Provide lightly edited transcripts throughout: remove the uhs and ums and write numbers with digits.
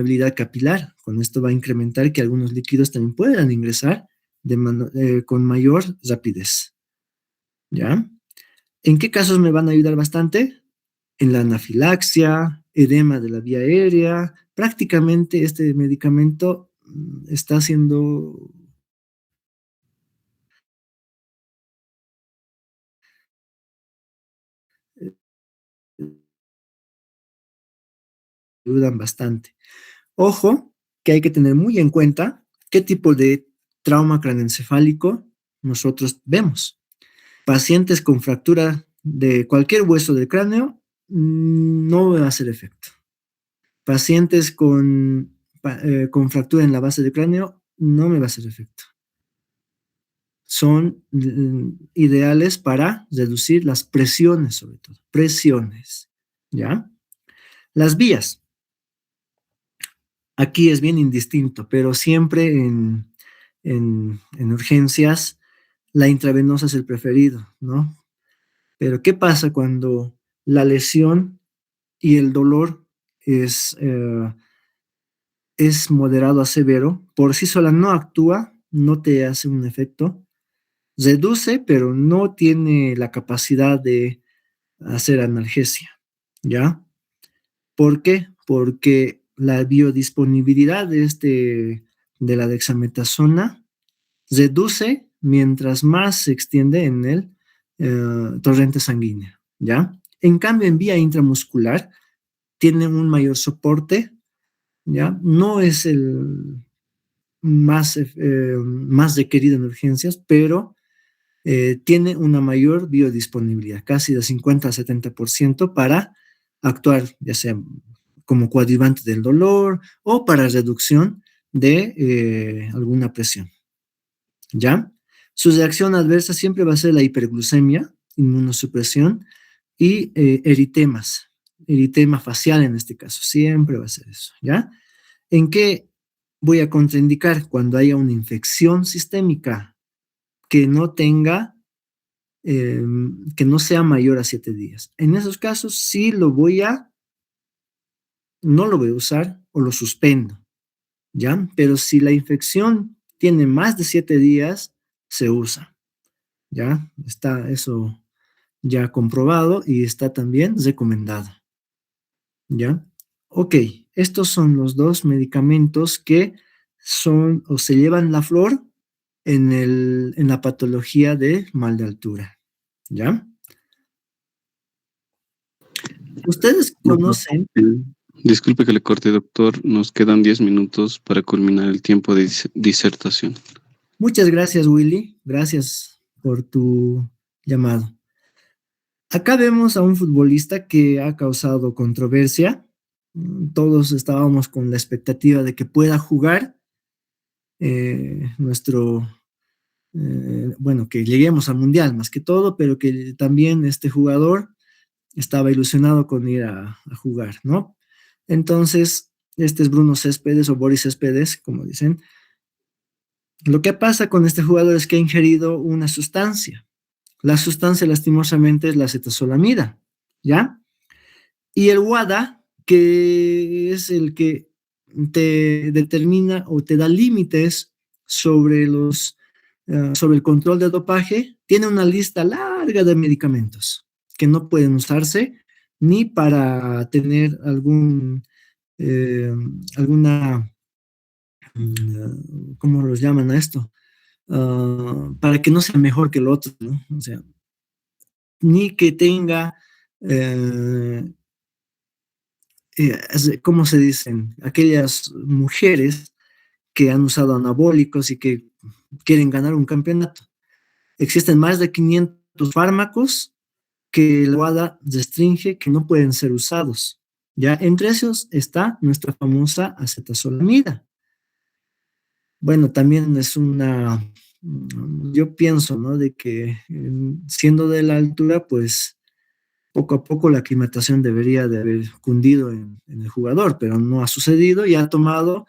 permeabilidad capilar. Con esto va a incrementar que algunos líquidos también puedan ingresar con mayor rapidez. ¿Ya? ¿En qué casos me van a ayudar bastante? En la anafilaxia, edema de la vía aérea. Prácticamente este medicamento está siendo ayudan bastante. Ojo, que hay que tener muy en cuenta qué tipo de trauma craneoencefálico nosotros vemos. Pacientes con fractura de cualquier hueso del cráneo no va a hacer efecto. Pacientes con fractura en la base del cráneo no me va a hacer efecto. Son ideales para reducir las presiones, sobre todo. Presiones, ¿ya? Las vías. Aquí es bien indistinto, pero siempre en urgencias la intravenosa es el preferido, ¿no? Pero ¿qué pasa cuando la lesión y el dolor es moderado a severo? Por sí sola no actúa, no te hace un efecto, reduce, pero no tiene la capacidad de hacer analgesia, ¿ya? ¿Por qué? Porque la biodisponibilidad de la dexametasona reduce mientras más se extiende en el torrente sanguíneo, ¿ya? En cambio, en vía intramuscular tiene un mayor soporte, ¿ya? No es el más requerido en urgencias, pero tiene una mayor biodisponibilidad, casi de 50 a 70% para actuar, ya sea como coadyuvante del dolor o para reducción de alguna presión, ¿ya? Su reacción adversa siempre va a ser la hiperglucemia, inmunosupresión y eritema facial en este caso, siempre va a ser eso, ¿ya? ¿En qué voy a contraindicar? Cuando haya una infección sistémica que no tenga, que no sea mayor a 7 días. En esos casos sí no lo voy a usar o lo suspendo, ¿ya? Pero si la infección tiene más de 7 días, se usa, ¿ya? Está eso ya comprobado y está también recomendado, ¿ya? Ok, estos son los dos medicamentos que son o se llevan la flor en la patología de mal de altura, ¿ya? Ustedes conocen. Disculpe que le corte, doctor. Nos quedan 10 minutos para culminar el tiempo de disertación. Muchas gracias, Willy. Gracias por tu llamado. Acá vemos a un futbolista que ha causado controversia. Todos estábamos con la expectativa de que pueda jugar bueno, que lleguemos al Mundial más que todo, pero que también este jugador estaba ilusionado con ir a jugar, ¿no? Entonces, este es Bruno Céspedes o Boris Céspedes, como dicen. Lo que pasa con este jugador es que ha ingerido una sustancia. La sustancia, lastimosamente, es la acetazolamida, ¿ya? Y el WADA, que es el que te determina o te da límites sobre el control de dopaje, tiene una lista larga de medicamentos que no pueden usarse ni para tener alguna, ¿cómo los llaman a esto? Para que no sea mejor que el otro, ¿no? O sea, ni que tenga, eh, ¿cómo se dicen? Aquellas mujeres que han usado anabólicos y que quieren ganar un campeonato. Existen más de 500 fármacos que el WADA restringe que no pueden ser usados. Ya entre esos está nuestra famosa acetazolamida. Bueno, también es yo pienso, ¿no? De que siendo de la altura, pues poco a poco la aclimatación debería de haber cundido en el jugador, pero no ha sucedido y ha tomado,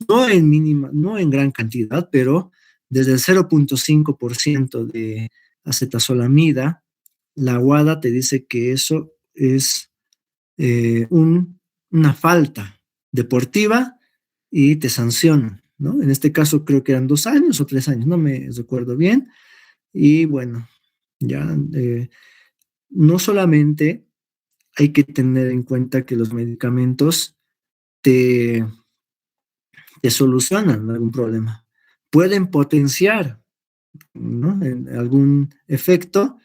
no en gran cantidad, pero desde el 0.5% de acetazolamida, la WADA te dice que eso es una falta deportiva y te sancionan, ¿no? En este caso creo que eran 2 años o 3 años, no me recuerdo bien. Y bueno, ya no solamente hay que tener en cuenta que los medicamentos te, te solucionan algún problema, pueden potenciar, ¿no?, en algún efecto,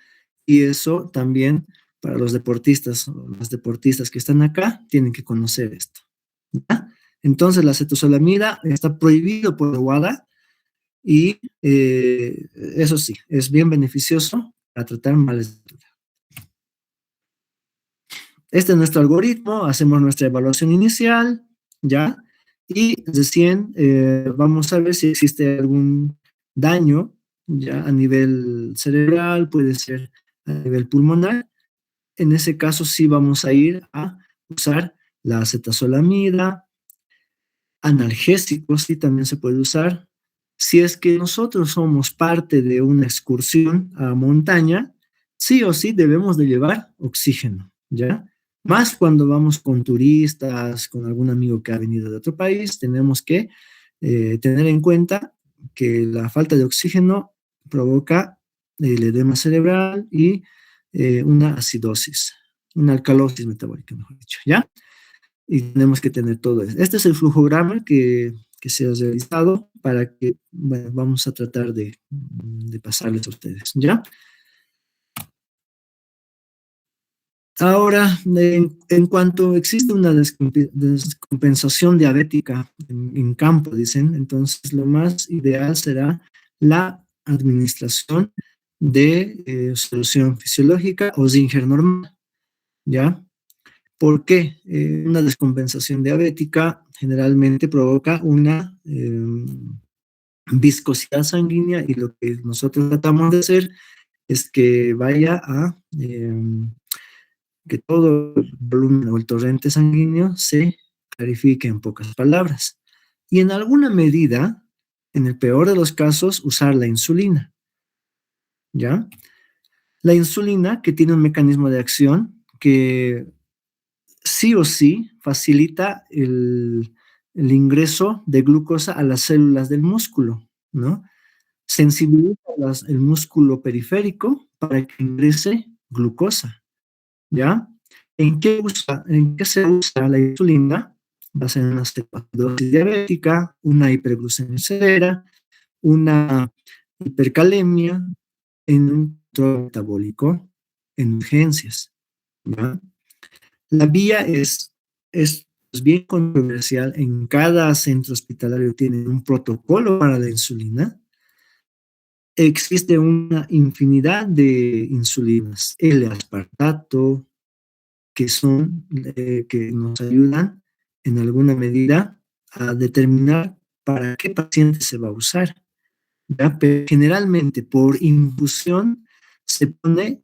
y eso también para los deportistas, o las deportistas que están acá, tienen que conocer esto, ¿ya? Entonces, la acetazolamida está prohibido por la WADA y eso sí, es bien beneficioso para tratar males de altura. Este es nuestro algoritmo, hacemos nuestra evaluación inicial, ¿ya? Y recién vamos a ver si existe algún daño, ya a nivel cerebral, puede ser a nivel pulmonar. En ese caso sí vamos a ir a usar la acetazolamida, analgésicos sí también se puede usar. Si es que nosotros somos parte de una excursión a montaña, sí o sí debemos de llevar oxígeno, ¿ya? Más cuando vamos con turistas, con algún amigo que ha venido de otro país, tenemos que tener en cuenta que la falta de oxígeno provoca el edema cerebral y una acidosis, una alcalosis metabólica, mejor dicho, ¿ya? Y tenemos que tener todo eso. Este es el flujograma que se ha realizado para que, bueno, vamos a tratar de pasarles a ustedes, ¿ya? Ahora, en cuanto existe una descompensación diabética en campo, dicen, entonces lo más ideal será la administración de solución fisiológica o Zinger normal, ¿ya? ¿Por qué? Una descompensación diabética generalmente provoca una viscosidad sanguínea y lo que nosotros tratamos de hacer es que vaya a que todo el volumen o el torrente sanguíneo se clarifique en pocas palabras. Y en alguna medida, en el peor de los casos, usar la insulina, ¿ya? La insulina que tiene un mecanismo de acción que sí o sí facilita el ingreso de glucosa a las células del músculo, ¿no? Sensibiliza el músculo periférico para que ingrese glucosa, ¿ya? ¿En qué se usa la insulina? Va a ser una cetoacidosis diabética, una hiperglucemia severa, una hipercalemia, en un control metabólico, en urgencias, ¿ya? La vía es bien controversial. En cada centro hospitalario tienen un protocolo para la insulina. Existe una infinidad de insulinas, L-aspartato, que nos ayudan en alguna medida a determinar para qué paciente se va a usar, ¿ya? Pero generalmente por infusión se pone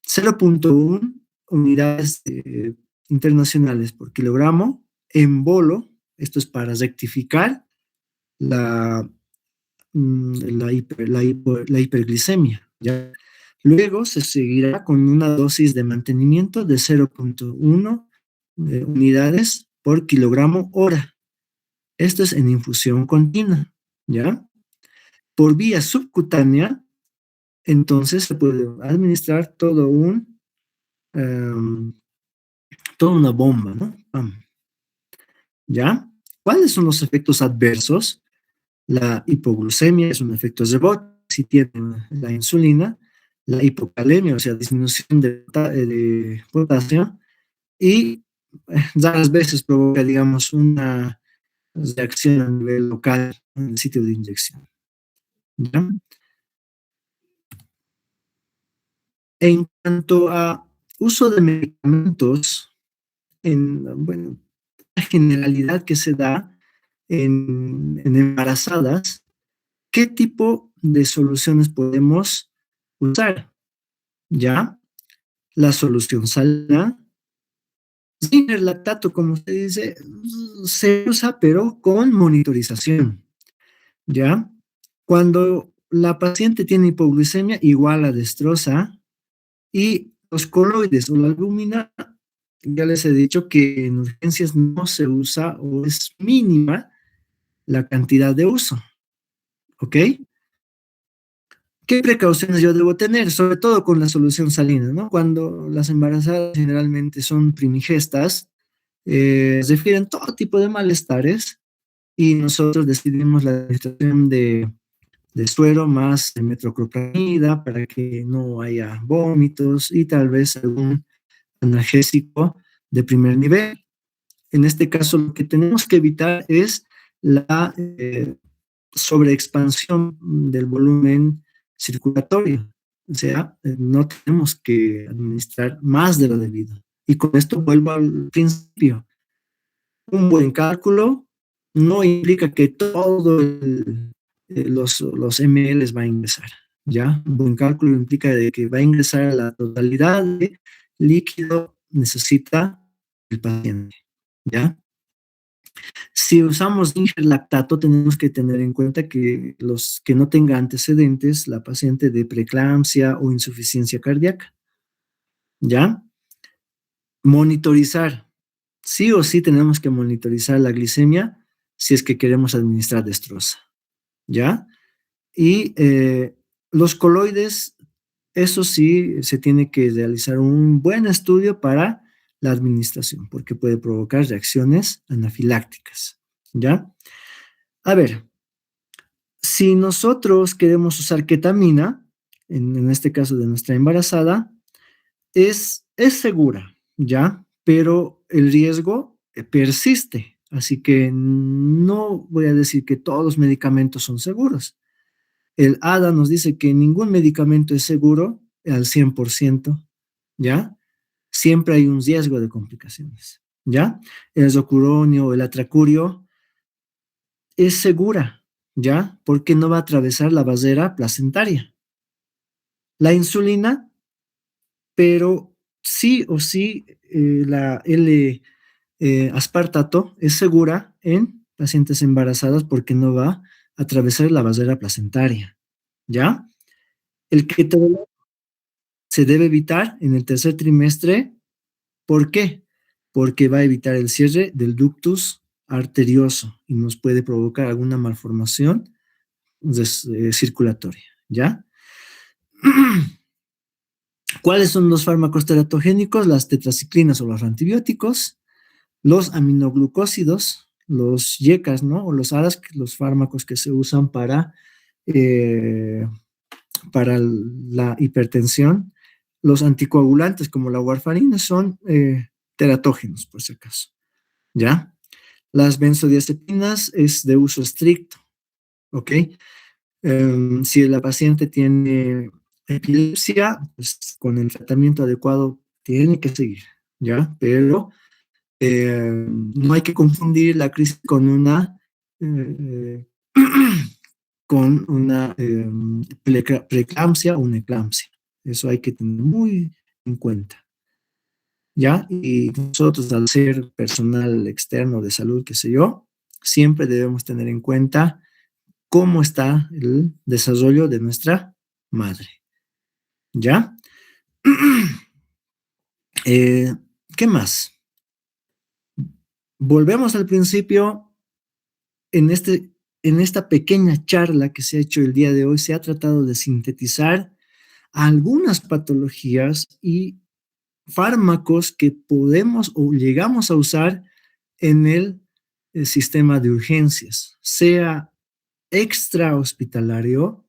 0,1 unidades internacionales por kilogramo en bolo. Esto es para rectificar la, la hiperglicemia, ¿ya? Luego se seguirá con una dosis de mantenimiento de 0,1 unidades por kilogramo hora. Esto es en infusión continua, ¿ya? Por vía subcutánea, entonces se puede administrar um, toda una bomba, ¿no? ¿Ya? ¿Cuáles son los efectos adversos? La hipoglucemia es un efecto rebote si tienen la insulina, la hipocalemia, o sea, disminución de potasio, y raras veces provoca, digamos, una reacción a nivel local en el sitio de inyección, ¿ya? En cuanto a uso de medicamentos, bueno, la generalidad que se da en embarazadas, ¿qué tipo de soluciones podemos usar? ¿Ya? La solución salina, sin el lactato, como usted dice, se usa, pero con monitorización, ¿ya? Cuando la paciente tiene hipoglucemia, igual la destroza, y los coloides o la albúmina ya les he dicho que en urgencias no se usa o es mínima la cantidad de uso, ¿ok? ¿Qué precauciones yo debo tener? Sobre todo con la solución salina, ¿no? Cuando las embarazadas generalmente son primigestas, refieren todo tipo de malestares y nosotros decidimos la administración de suero más de metoclopramida para que no haya vómitos y tal vez algún analgésico de primer nivel. En este caso, lo que tenemos que evitar es la sobreexpansión del volumen circulatorio. O sea, no tenemos que administrar más de lo debido. Y con esto vuelvo al principio. Un buen cálculo no implica que todo los ml va a ingresar, ¿ya? Un buen cálculo implica de que va a ingresar la totalidad de líquido necesita el paciente, ¿ya? Si usamos lactato, tenemos que tener en cuenta que los que no tenga antecedentes, la paciente de preeclampsia o insuficiencia cardíaca, ¿ya? Monitorizar. Sí o sí tenemos que monitorizar la glicemia si es que queremos administrar destroza, ¿ya? Y los coloides, eso sí, se tiene que realizar un buen estudio para la administración, porque puede provocar reacciones anafilácticas, ¿ya? A ver, si nosotros queremos usar ketamina, en este caso de nuestra embarazada, es segura, ¿ya? Pero el riesgo persiste, así que no voy a decir que todos los medicamentos son seguros. El ADA nos dice que ningún medicamento es seguro al 100%, ¿ya? Siempre hay un riesgo de complicaciones, ¿ya? El zocuronio o el atracurio es segura, ¿ya? Porque no va a atravesar la barrera placentaria. La insulina, pero sí o sí, la L-aspartato es segura en pacientes embarazadas porque no va a atravesar la barrera placentaria, ¿ya? El ketorolaco se debe evitar en el tercer trimestre. ¿Por qué? Porque va a evitar el cierre del ductus arterioso y nos puede provocar alguna malformación circulatoria, ¿ya? ¿Cuáles son los fármacos teratogénicos? Las tetraciclinas o los antibióticos, los aminoglucósidos, los YECAS, ¿no? O los ARAS, los fármacos que se usan eh, para la hipertensión. Los anticoagulantes, como la warfarina, son teratógenos, por si acaso, ¿ya? Las benzodiazepinas es de uso estricto, ¿ok? Si la paciente tiene epilepsia, pues con el tratamiento adecuado tiene que seguir, ¿ya? Pero no hay que confundir la crisis eh, con una preeclampsia o una eclampsia. Eso hay que tener muy en cuenta, ¿ya? Y nosotros, al ser personal externo de salud, qué sé yo, siempre debemos tener en cuenta cómo está el desarrollo de nuestra madre, ¿ya? Eh, ¿Qué más? Volvemos al principio. En, en esta pequeña charla que se ha hecho el día de hoy, se ha tratado de sintetizar algunas patologías y fármacos que podemos o llegamos a usar en el sistema de urgencias, sea extra hospitalario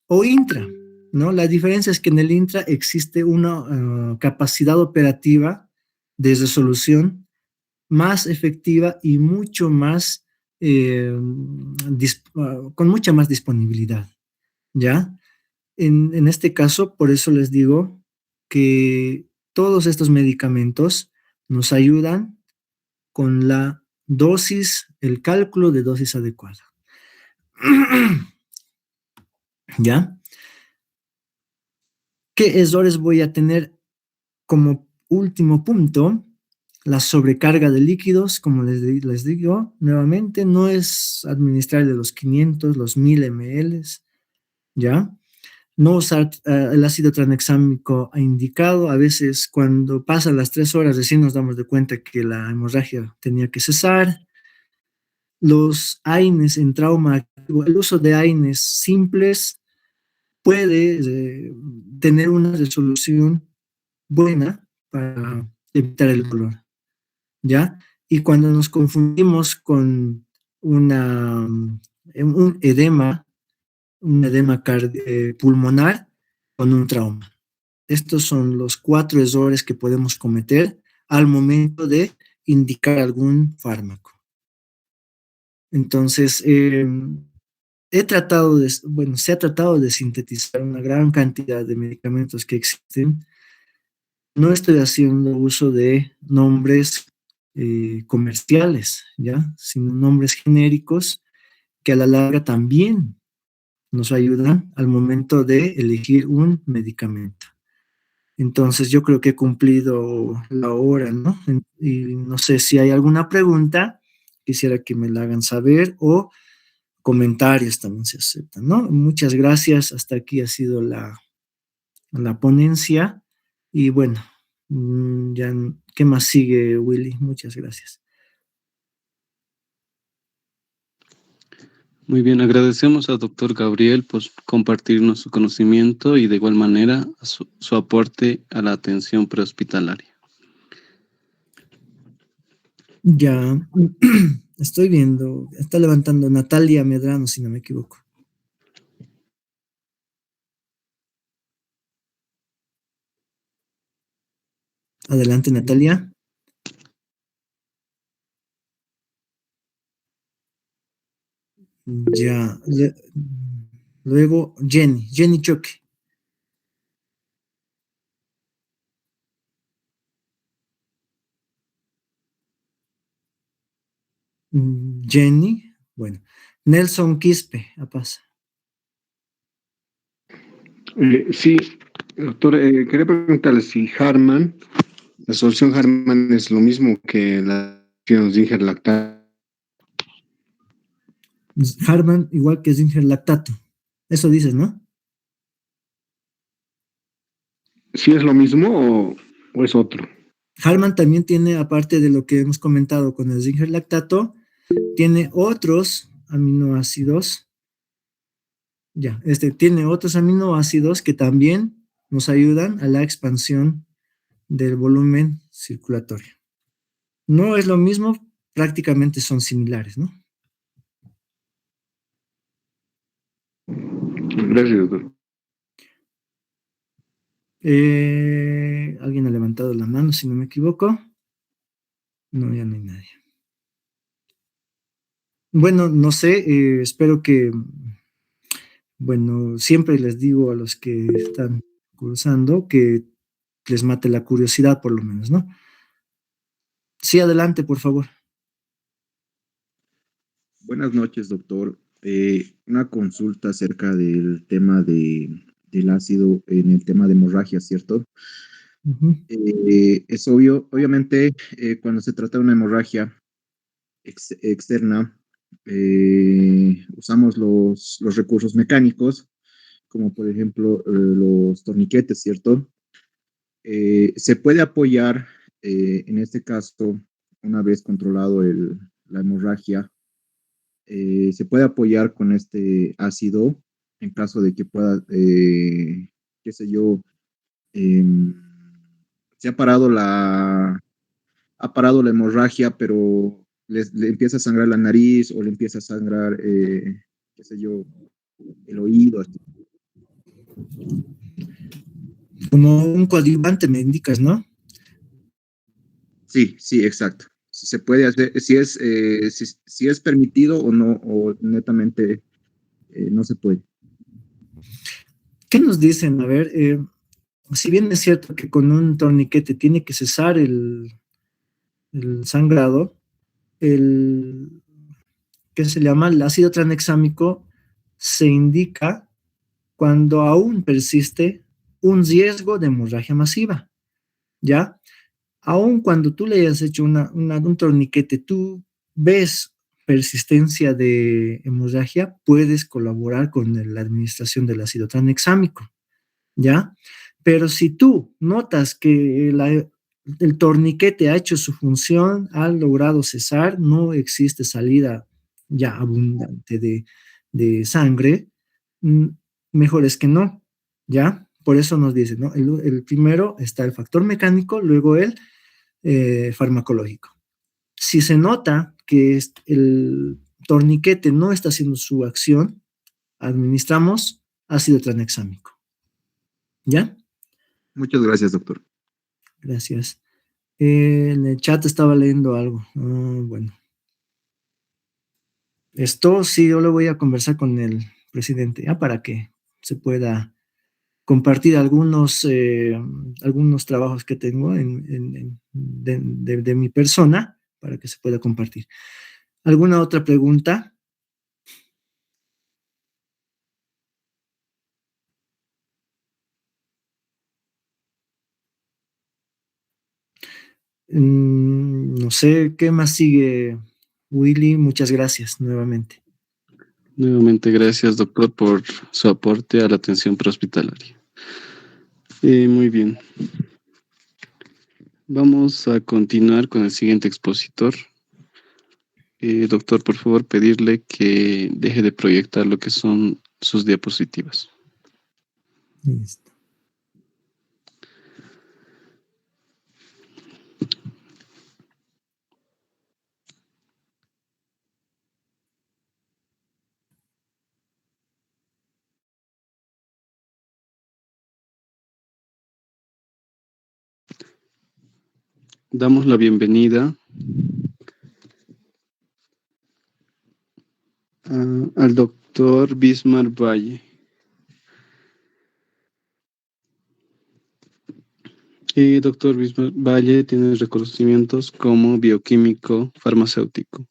o intra, ¿no? La diferencia es que en el intra existe una capacidad operativa de resolución más efectiva y mucho más, con mucha más disponibilidad, ¿ya? En este caso, por eso les digo que todos estos medicamentos nos ayudan con la dosis, el cálculo de dosis adecuada. ¿Ya? ¿Qué errores voy a tener como último punto? La sobrecarga de líquidos, como les digo nuevamente, no es administrar de los 500, los 1000 ml, ¿ya? No usar el ácido tranexámico indicado. A veces cuando pasan las 3 horas recién nos damos de cuenta que la hemorragia tenía que cesar. Los AINES en trauma activo, el uso de AINES simples puede tener una resolución buena para evitar el dolor, ¿ya? Y cuando nos confundimos con un edema, pulmonar con un trauma. Estos son los 4 errores que podemos cometer al momento de indicar algún fármaco. Entonces, se ha tratado de sintetizar una gran cantidad de medicamentos que existen. No estoy haciendo uso de nombres comerciales, ¿ya? Sino nombres genéricos que a la larga también nos ayudan al momento de elegir un medicamento. Entonces, yo creo que he cumplido la hora, ¿no? Y no sé si hay alguna pregunta, quisiera que me la hagan saber, o comentarios también se aceptan, ¿no? Muchas gracias, hasta aquí ha sido la ponencia, y bueno, ya, ¿qué más sigue, Willy? Muchas gracias. Muy bien, agradecemos al doctor Gabriel por compartirnos su conocimiento y de igual manera su aporte a la atención prehospitalaria. Ya, estoy viendo, está levantando Natalia Medrano, si no me equivoco. Adelante, Natalia. Ya, luego Jenny Choque. Jenny, bueno. Nelson Quispe, a pasa. Sí, doctor, quería preguntarle si Harman, la solución Harman es lo mismo que la Zinger lactato. Harman, igual que Zinger lactato. Eso dices, ¿no? ¿Sí es lo mismo o es otro? Harman también tiene, aparte de lo que hemos comentado con el Zinger lactato, tiene otros aminoácidos. Ya, tiene otros aminoácidos que también nos ayudan a la expansión del volumen circulatorio. No es lo mismo, prácticamente son similares, ¿no? Gracias, doctor. ¿Alguien ha levantado la mano, si no me equivoco? No, ya no hay nadie. Bueno, no sé, espero que, bueno, siempre les digo a los que están cursando que les mate la curiosidad, por lo menos, ¿no? Sí, adelante, por favor. Buenas noches, doctor. Una consulta acerca del tema del ácido en el tema de hemorragia, ¿cierto? Es obvio, obviamente, cuando se trata de una hemorragia externa, usamos los recursos mecánicos, como por ejemplo los torniquetes, ¿cierto? Se puede apoyar, en este caso, una vez controlado la hemorragia, se puede apoyar con este ácido en caso de que pueda, qué sé yo, eh, se ha parado la hemorragia, pero le empieza a sangrar la nariz o le empieza a sangrar, qué sé yo, el oído. Como un coadyuvante me indicas, ¿no? Sí, sí, exacto. Si se puede hacer, si es permitido o no, o netamente no se puede. ¿Qué nos dicen? A ver, si bien es cierto que con un torniquete tiene que cesar el sangrado, ¿qué se llama? El ácido tranexámico se indica cuando aún persiste un riesgo de hemorragia masiva, ¿ya? Aún cuando tú le hayas hecho un torniquete, tú ves persistencia de hemorragia, puedes colaborar con la administración del ácido tranexámico, ¿ya? Pero si tú notas que el torniquete ha hecho su función, ha logrado cesar, no existe salida ya abundante de sangre, mm, mejor es que no, ¿ya? Por eso nos dicen, ¿no? El primero está el factor mecánico, luego el farmacológico. Si se nota que el torniquete no está haciendo su acción, administramos ácido tranexámico. ¿Ya? Muchas gracias, doctor. Gracias. En el chat estaba leyendo algo. Bueno. Esto sí, yo lo voy a conversar con el presidente, ¿ya? Para que se pueda compartir algunos trabajos que tengo de mi persona, para que se pueda compartir. ¿Alguna otra pregunta? No sé, ¿qué más sigue, Willy? Muchas gracias nuevamente. Nuevamente, gracias, doctor, por su aporte a la atención prehospitalaria. Muy bien. Vamos a continuar con el siguiente expositor. Doctor, por favor, pedirle que deje de proyectar lo que son sus diapositivas. Listo. Damos la bienvenida al doctor Bismar Valle. Doctor Bismar Valle tiene reconocimientos como bioquímico farmacéutico,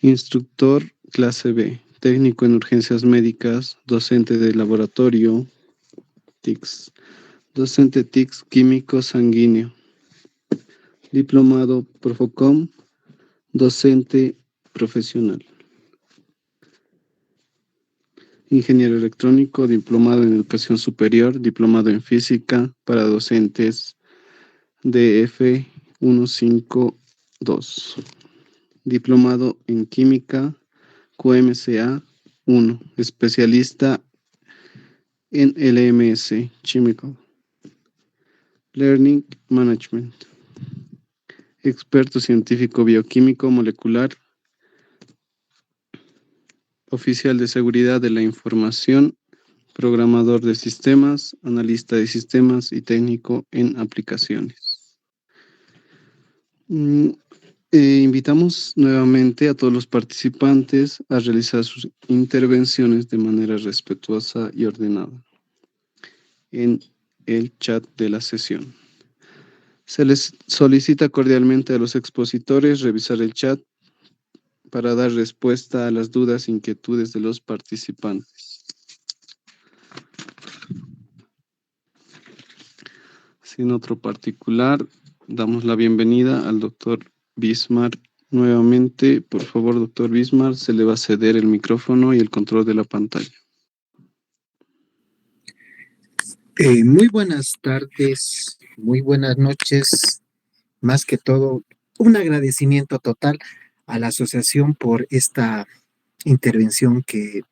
instructor clase B, técnico en urgencias médicas, docente de laboratorio, TICS, docente TICS químico sanguíneo, diplomado Profocom, docente profesional. Ingeniero electrónico, diplomado en educación superior, diplomado en física para docentes DF 152. Diplomado en química QMCA 1, especialista en LMS, Chemical. Learning Management. Experto científico bioquímico molecular. Oficial de seguridad de la información, programador de sistemas, analista de sistemas y técnico en aplicaciones. Invitamos nuevamente a todos los participantes a realizar sus intervenciones de manera respetuosa y ordenada en el chat de la sesión. Se les solicita cordialmente a los expositores revisar el chat para dar respuesta a las dudas e inquietudes de los participantes. Sin otro particular, damos la bienvenida al doctor Bismar nuevamente. Por favor, doctor Bismar, se le va a ceder el micrófono y el control de la pantalla. Muy buenas tardes, muy buenas noches. Más que todo, un agradecimiento total a la asociación por esta intervención que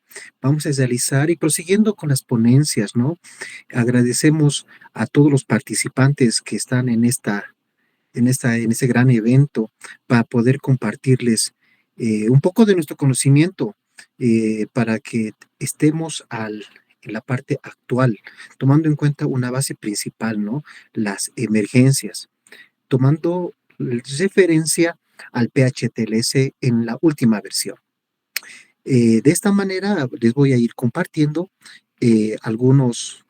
vamos a realizar y prosiguiendo con las ponencias, ¿no? Agradecemos a todos los participantes que están en este gran evento para poder compartirles un poco de nuestro conocimiento para que estemos en la parte actual, tomando en cuenta una base principal, ¿no? Las emergencias, tomando referencia al PHTLS en la última versión. De esta manera les voy a ir compartiendo algunos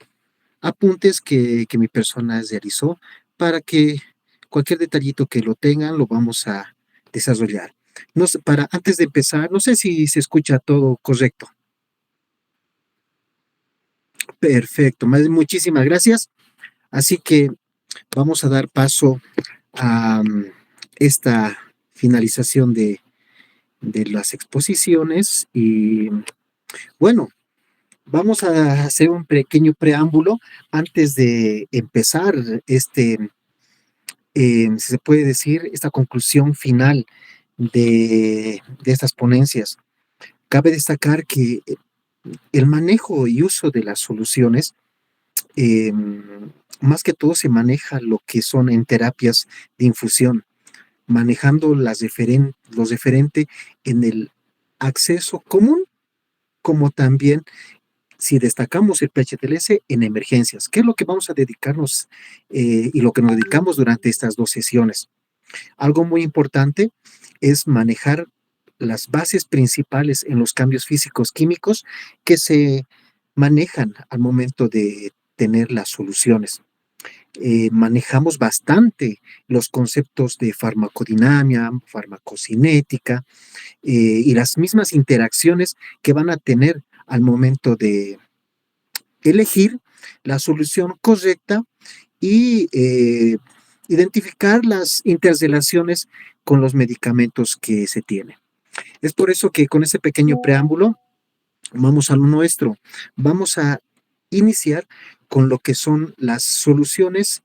apuntes que mi persona realizó para que cualquier detallito que lo tengan lo vamos a desarrollar. No sé, antes de empezar, no sé si se escucha todo correcto. Perfecto, muchísimas gracias. Así que vamos a dar paso a esta finalización de de las exposiciones y bueno, vamos a hacer un pequeño preámbulo antes de empezar si se puede decir, esta conclusión final de estas ponencias. Cabe destacar que el manejo y uso de las soluciones, eh, más que todo se maneja lo que son en terapias de infusión, manejando los referente en el acceso común, como también si destacamos el PHTLS en emergencias, que es lo que vamos a dedicarnos y lo que nos dedicamos durante estas 2 sesiones. Algo muy importante es manejar las bases principales en los cambios físicos químicos que se manejan al momento de tener las soluciones. Manejamos bastante los conceptos de farmacodinamia, farmacocinética y las mismas interacciones que van a tener al momento de elegir la solución correcta y identificar las interrelaciones con los medicamentos que se tienen. Es por eso que con ese pequeño preámbulo vamos a lo nuestro. Vamos a iniciar con lo que son las soluciones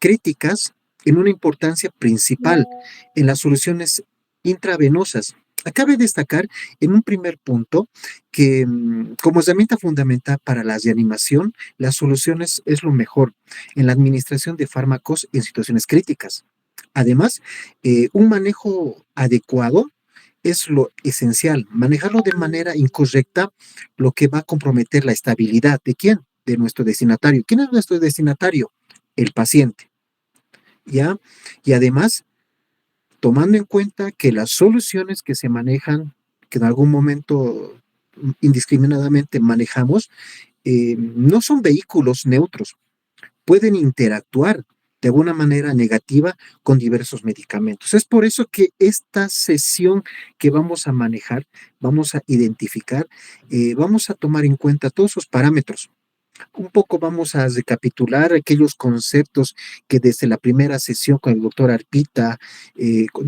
críticas en una importancia principal en las soluciones intravenosas. Cabe destacar en un primer punto que como herramienta fundamental para la reanimación, las soluciones es lo mejor en la administración de fármacos en situaciones críticas. Además, un manejo adecuado es lo esencial. Manejarlo de manera incorrecta, lo que va a comprometer la estabilidad. ¿De quién? De nuestro destinatario. ¿Quién es nuestro destinatario? El paciente. ¿Ya? Y además, tomando en cuenta que las soluciones que se manejan, que en algún momento indiscriminadamente manejamos, no son vehículos neutros, pueden interactuar de alguna manera negativa con diversos medicamentos. Es por eso que esta sesión que vamos a manejar, vamos a identificar, vamos a tomar en cuenta todos esos parámetros. Un poco vamos a recapitular aquellos conceptos que desde la primera sesión con el doctor Arpita, con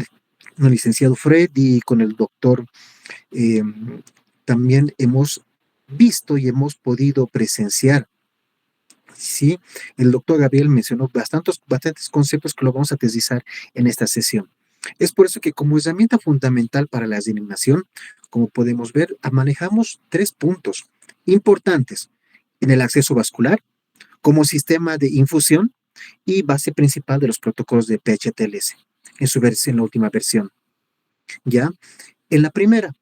el licenciado Freddy, con el doctor, también hemos visto y hemos podido presenciar. Sí, el doctor Gabriel mencionó bastantes conceptos que lo vamos a aterrizar en esta sesión. Es por eso que como herramienta fundamental para la reanimación, como podemos ver, manejamos 3 puntos importantes en el acceso vascular, como sistema de infusión y base principal de los protocolos de PHTLS en la última versión. Ya, en la primera,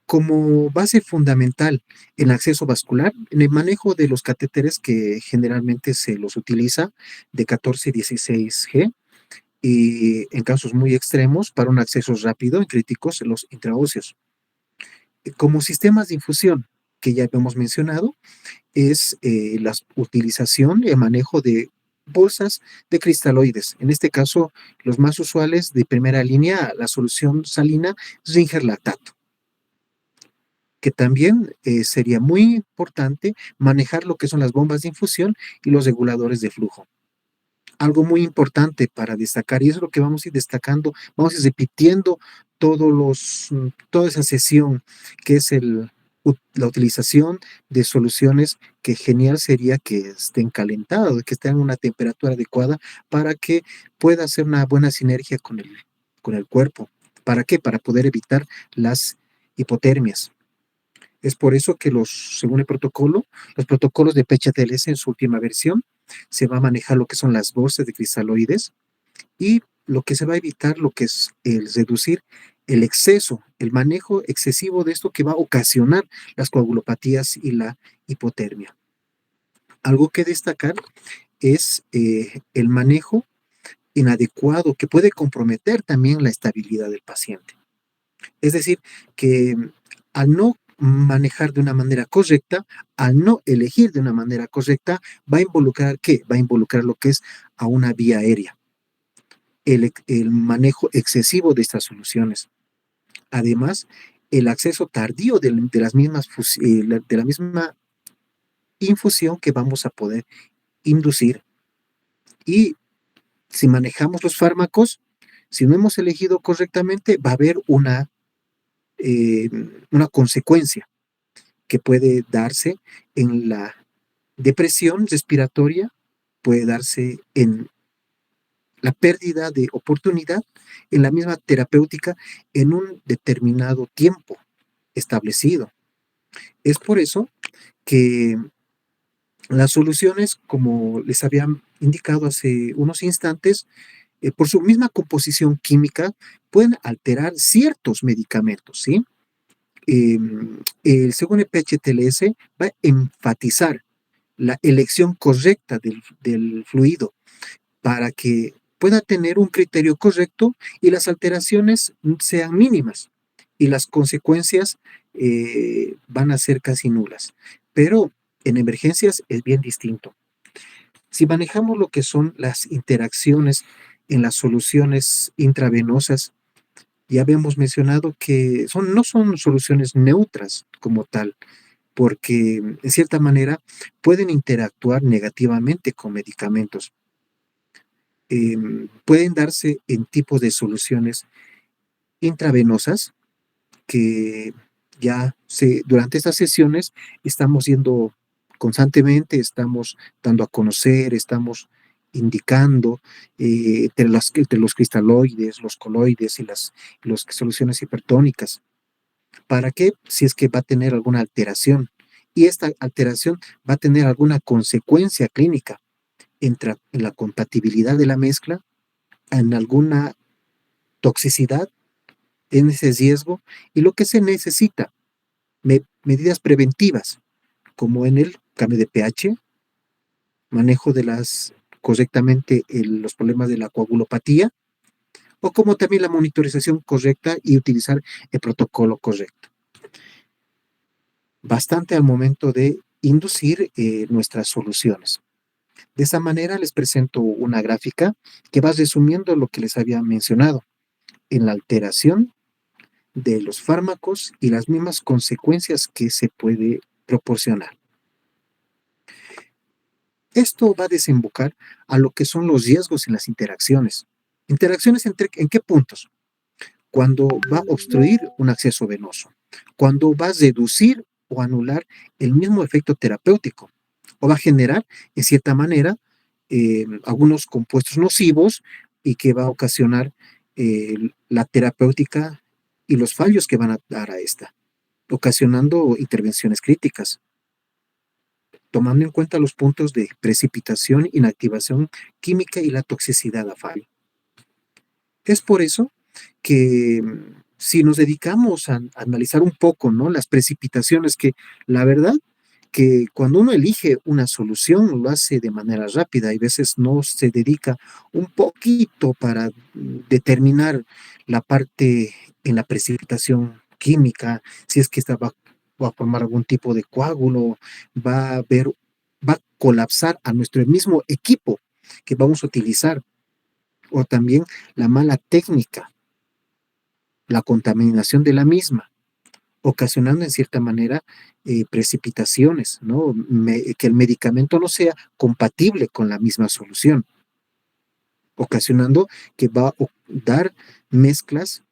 como base fundamental en acceso vascular, en el manejo de los catéteres que generalmente se los utiliza de 14 y 16G y en casos muy extremos para un acceso rápido en críticos en los intraóseos. Como sistemas de infusión que ya hemos mencionado, es la utilización y el manejo de bolsas de cristaloides. En este caso, los más usuales de primera línea, la solución salina Ringer lactato, que también sería muy importante manejar lo que son las bombas de infusión y los reguladores de flujo. Algo muy importante para destacar, y eso es lo que vamos a ir destacando, vamos a ir repitiendo toda esa sesión, que es la utilización de soluciones que genial sería que estén calentadas, que estén a una temperatura adecuada para que pueda hacer una buena sinergia con el cuerpo. ¿Para qué? Para poder evitar las hipotermias. Es por eso que según el protocolo, los protocolos de PHTLS en su última versión, se va a manejar lo que son las bolsas de cristaloides y lo que se va a evitar, lo que es el reducir el exceso, el manejo excesivo de esto que va a ocasionar las coagulopatías y la hipotermia. Algo que destacar es el manejo inadecuado que puede comprometer también la estabilidad del paciente. Es decir, que al no manejar de una manera correcta, al no elegir de una manera correcta, va a involucrar ¿qué? Va a involucrar lo que es a una vía aérea, el manejo excesivo de estas soluciones. Además, el acceso tardío de la misma infusión que vamos a poder inducir. Y si manejamos los fármacos, Si no hemos elegido correctamente, va a haber una consecuencia que puede darse en la depresión respiratoria, puede darse en la pérdida de oportunidad en la misma terapéutica en un determinado tiempo establecido. Es por eso que las soluciones, como les había indicado hace unos instantes, por su misma composición química, pueden alterar ciertos medicamentos, ¿sí? Según el PHTLS, va a enfatizar la elección correcta del fluido para que pueda tener un criterio correcto y las alteraciones sean mínimas y las consecuencias van a ser casi nulas. Pero en emergencias es bien distinto. Si manejamos lo que son las interacciones en las soluciones intravenosas, ya habíamos mencionado que no son soluciones neutras como tal, porque en cierta manera pueden interactuar negativamente con medicamentos. Pueden darse en tipos de soluciones intravenosas que durante estas sesiones estamos yendo constantemente, estamos dando a conocer, estamos indicando entre los cristaloides, los coloides y las soluciones hipertónicas. ¿Para qué? Si es que va a tener alguna alteración. Y esta alteración va a tener alguna consecuencia clínica en la compatibilidad de la mezcla, en alguna toxicidad, en ese riesgo, y lo que se necesita, medidas preventivas, como en el cambio de pH, manejo de correctamente los problemas de la coagulopatía, o como también la monitorización correcta y utilizar el protocolo correcto. Bastante al momento de inducir nuestras soluciones. De esa manera les presento una gráfica que va resumiendo lo que les había mencionado en la alteración de los fármacos y las mismas consecuencias que se puede proporcionar. Esto va a desembocar a lo que son los riesgos en las interacciones. ¿Interacciones en qué puntos? Cuando va a obstruir un acceso venoso, cuando va a reducir o anular el mismo efecto terapéutico, o va a generar, en cierta manera, algunos compuestos nocivos y que va a ocasionar la terapéutica y los fallos que van a dar a esta, ocasionando intervenciones críticas, tomando en cuenta los puntos de precipitación, inactivación química y la toxicidad a fallo. Es por eso que si nos dedicamos a analizar un poco, ¿no?, las precipitaciones, que la verdad que cuando uno elige una solución lo hace de manera rápida y a veces no se dedica un poquito para determinar la parte en la precipitación química, si es que esta va a formar algún tipo de coágulo, va a colapsar a nuestro mismo equipo que vamos a utilizar, o también la mala técnica, la contaminación de la misma, ocasionando en cierta manera precipitaciones, ¿no? Que el medicamento no sea compatible con la misma solución, ocasionando que va a dar mezclas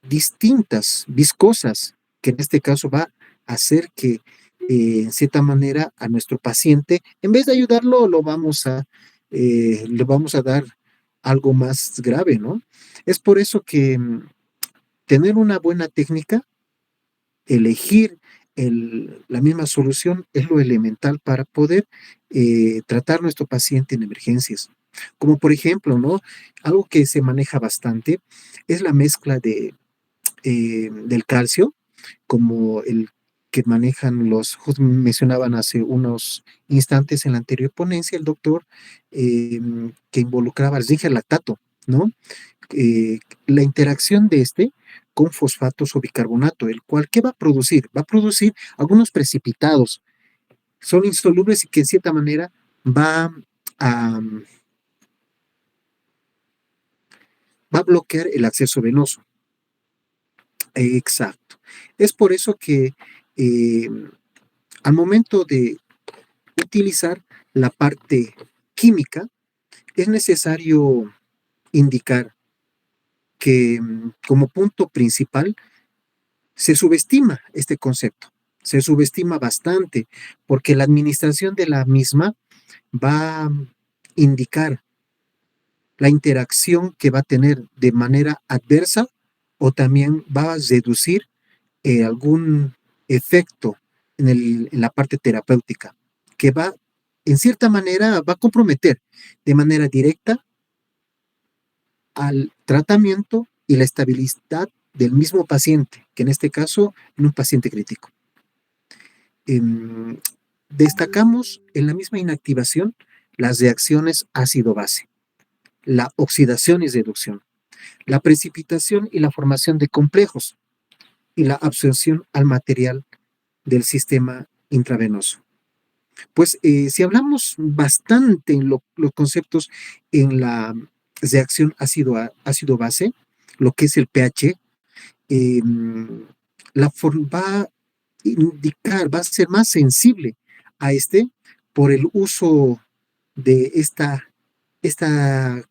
distintas, viscosas, que en este caso va a hacer que en cierta manera a nuestro paciente, en vez de ayudarlo, le vamos a dar algo más grave, ¿no? Es por eso que tener una buena técnica, elegir la misma solución es lo elemental para poder tratar a nuestro paciente en emergencias. Como por ejemplo, ¿no?, algo que se maneja bastante es la mezcla del calcio, como el que manejan mencionaban hace unos instantes en la anterior ponencia el doctor, que involucraba el zinc lactato, ¿no? La interacción de con fosfatos o bicarbonato, el cual, ¿qué va a producir? Va a producir algunos precipitados, son insolubles y que en cierta manera a, va a bloquear el acceso venoso. Exacto. Es por eso que al momento de utilizar la parte química, es necesario indicar que como punto principal se subestima este concepto, se subestima bastante, porque la administración de la misma va a indicar la interacción que va a tener de manera adversa o también va a reducir algún efecto en la parte terapéutica, que va, en cierta manera, va a comprometer de manera directa al tratamiento y la estabilidad del mismo paciente, que en este caso, en un paciente crítico. Destacamos en la misma inactivación las reacciones ácido-base, la oxidación y reducción, la precipitación y la formación de complejos y la absorción al material del sistema intravenoso. Pues si hablamos bastante en los conceptos en la reacción ácido-base, lo que es el pH, va a indicar, va a ser más sensible a por el uso de esta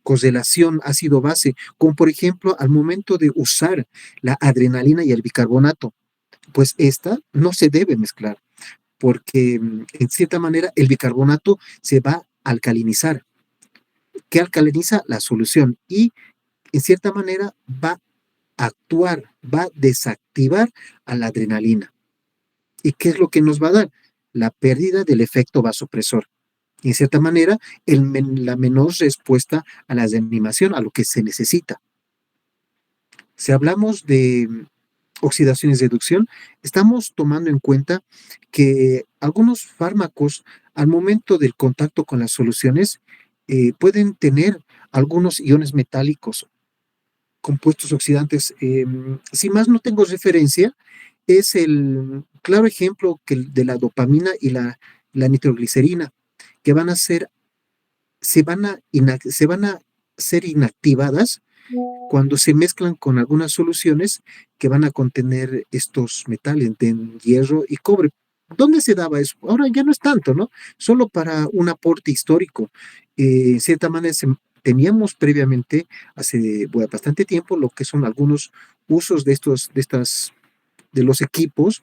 correlación ácido-base, como por ejemplo al momento de usar la adrenalina y el bicarbonato, pues esta no se debe mezclar, porque en cierta manera el bicarbonato se va a alcalinizar, que alcaliniza la solución y en cierta manera va a actuar, va a desactivar a la adrenalina. ¿Y qué es lo que nos va a dar? La pérdida del efecto vasopresor. Y en cierta manera, la menor respuesta a la reanimación, a lo que se necesita. Si hablamos de oxidación y reducción, estamos tomando en cuenta que algunos fármacos, al momento del contacto con las soluciones, pueden tener algunos iones metálicos, compuestos oxidantes. Si más no tengo referencia, es el claro ejemplo de la dopamina y la nitroglicerina, que se van a ser inactivadas cuando se mezclan con algunas soluciones que van a contener estos metales de hierro y cobre. ¿Dónde se daba eso? Ahora ya no es tanto, ¿no? Solo para un aporte histórico. En cierta manera teníamos previamente, hace bastante tiempo, lo que son algunos usos de los equipos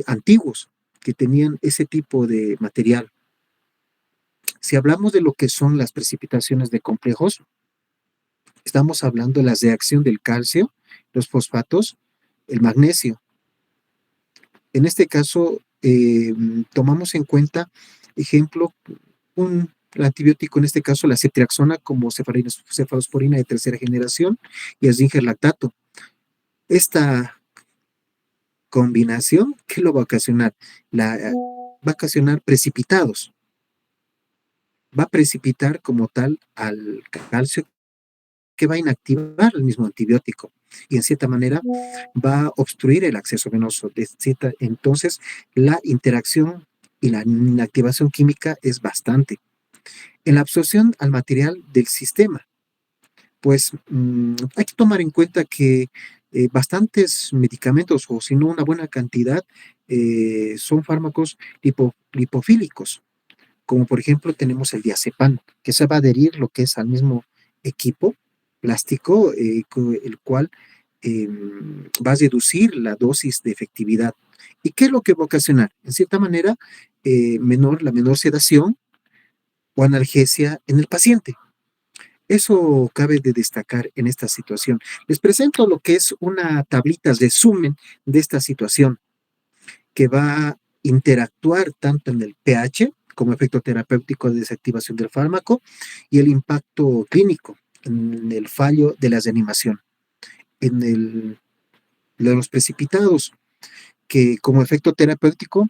antiguos que tenían ese tipo de material. Si hablamos de lo que son las precipitaciones de complejos, estamos hablando de la reacción del calcio, los fosfatos, el magnesio. En este caso, tomamos en cuenta, ejemplo, el antibiótico, en este caso la ceftriaxona como cefalosporina de tercera generación y el zingerlactato. Esta combinación, ¿qué lo va a ocasionar? Va a ocasionar precipitados. Va a precipitar como tal al calcio, que va a inactivar el mismo antibiótico y en cierta manera va a obstruir el acceso venoso. Entonces, la interacción y la inactivación química es bastante. En la absorción al material del sistema, pues hay que tomar en cuenta que bastantes medicamentos, o si no una buena cantidad, son fármacos lipofílicos, como por ejemplo tenemos el diazepam, que se va a adherir lo que es al mismo equipo plástico, el cual va a reducir la dosis de efectividad. ¿Y qué es lo que va a ocasionar? En cierta manera, la menor sedación o analgesia en el paciente. Eso cabe de destacar en esta situación. Les presento lo que es una tablita de resumen de esta situación, que va a interactuar tanto en el pH como efecto terapéutico de desactivación del fármaco y el impacto clínico en el fallo de la reanimación. De los precipitados, que como efecto terapéutico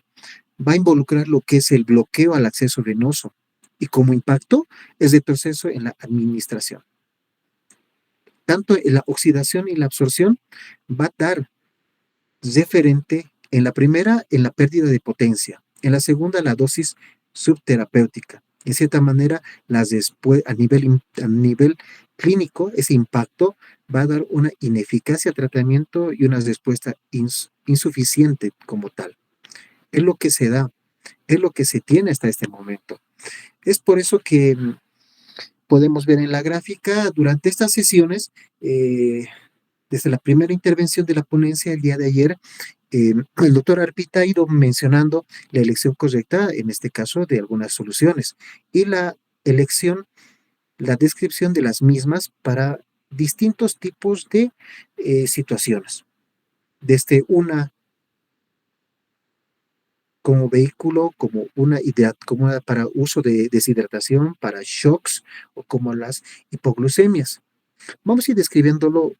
va a involucrar lo que es el bloqueo al acceso venoso y como impacto es el proceso en la administración. Tanto en la oxidación y la absorción va a dar referente en la primera en la pérdida de potencia, en la segunda la dosis subterapéutica. En cierta manera, a nivel clínico, ese impacto va a dar una ineficacia al tratamiento y una respuesta insuficiente como tal. Es lo que se da, es lo que se tiene hasta este momento. Es por eso que podemos ver en la gráfica, durante estas sesiones, desde la primera intervención de la ponencia el día de ayer, el doctor Arpita ha ido mencionando la elección correcta, en este caso, de algunas soluciones, y la elección, la descripción de las mismas para distintos tipos de situaciones, desde una como vehículo, como una idea, como para uso de deshidratación, para shocks o como las hipoglucemias. Vamos a ir describiéndolo,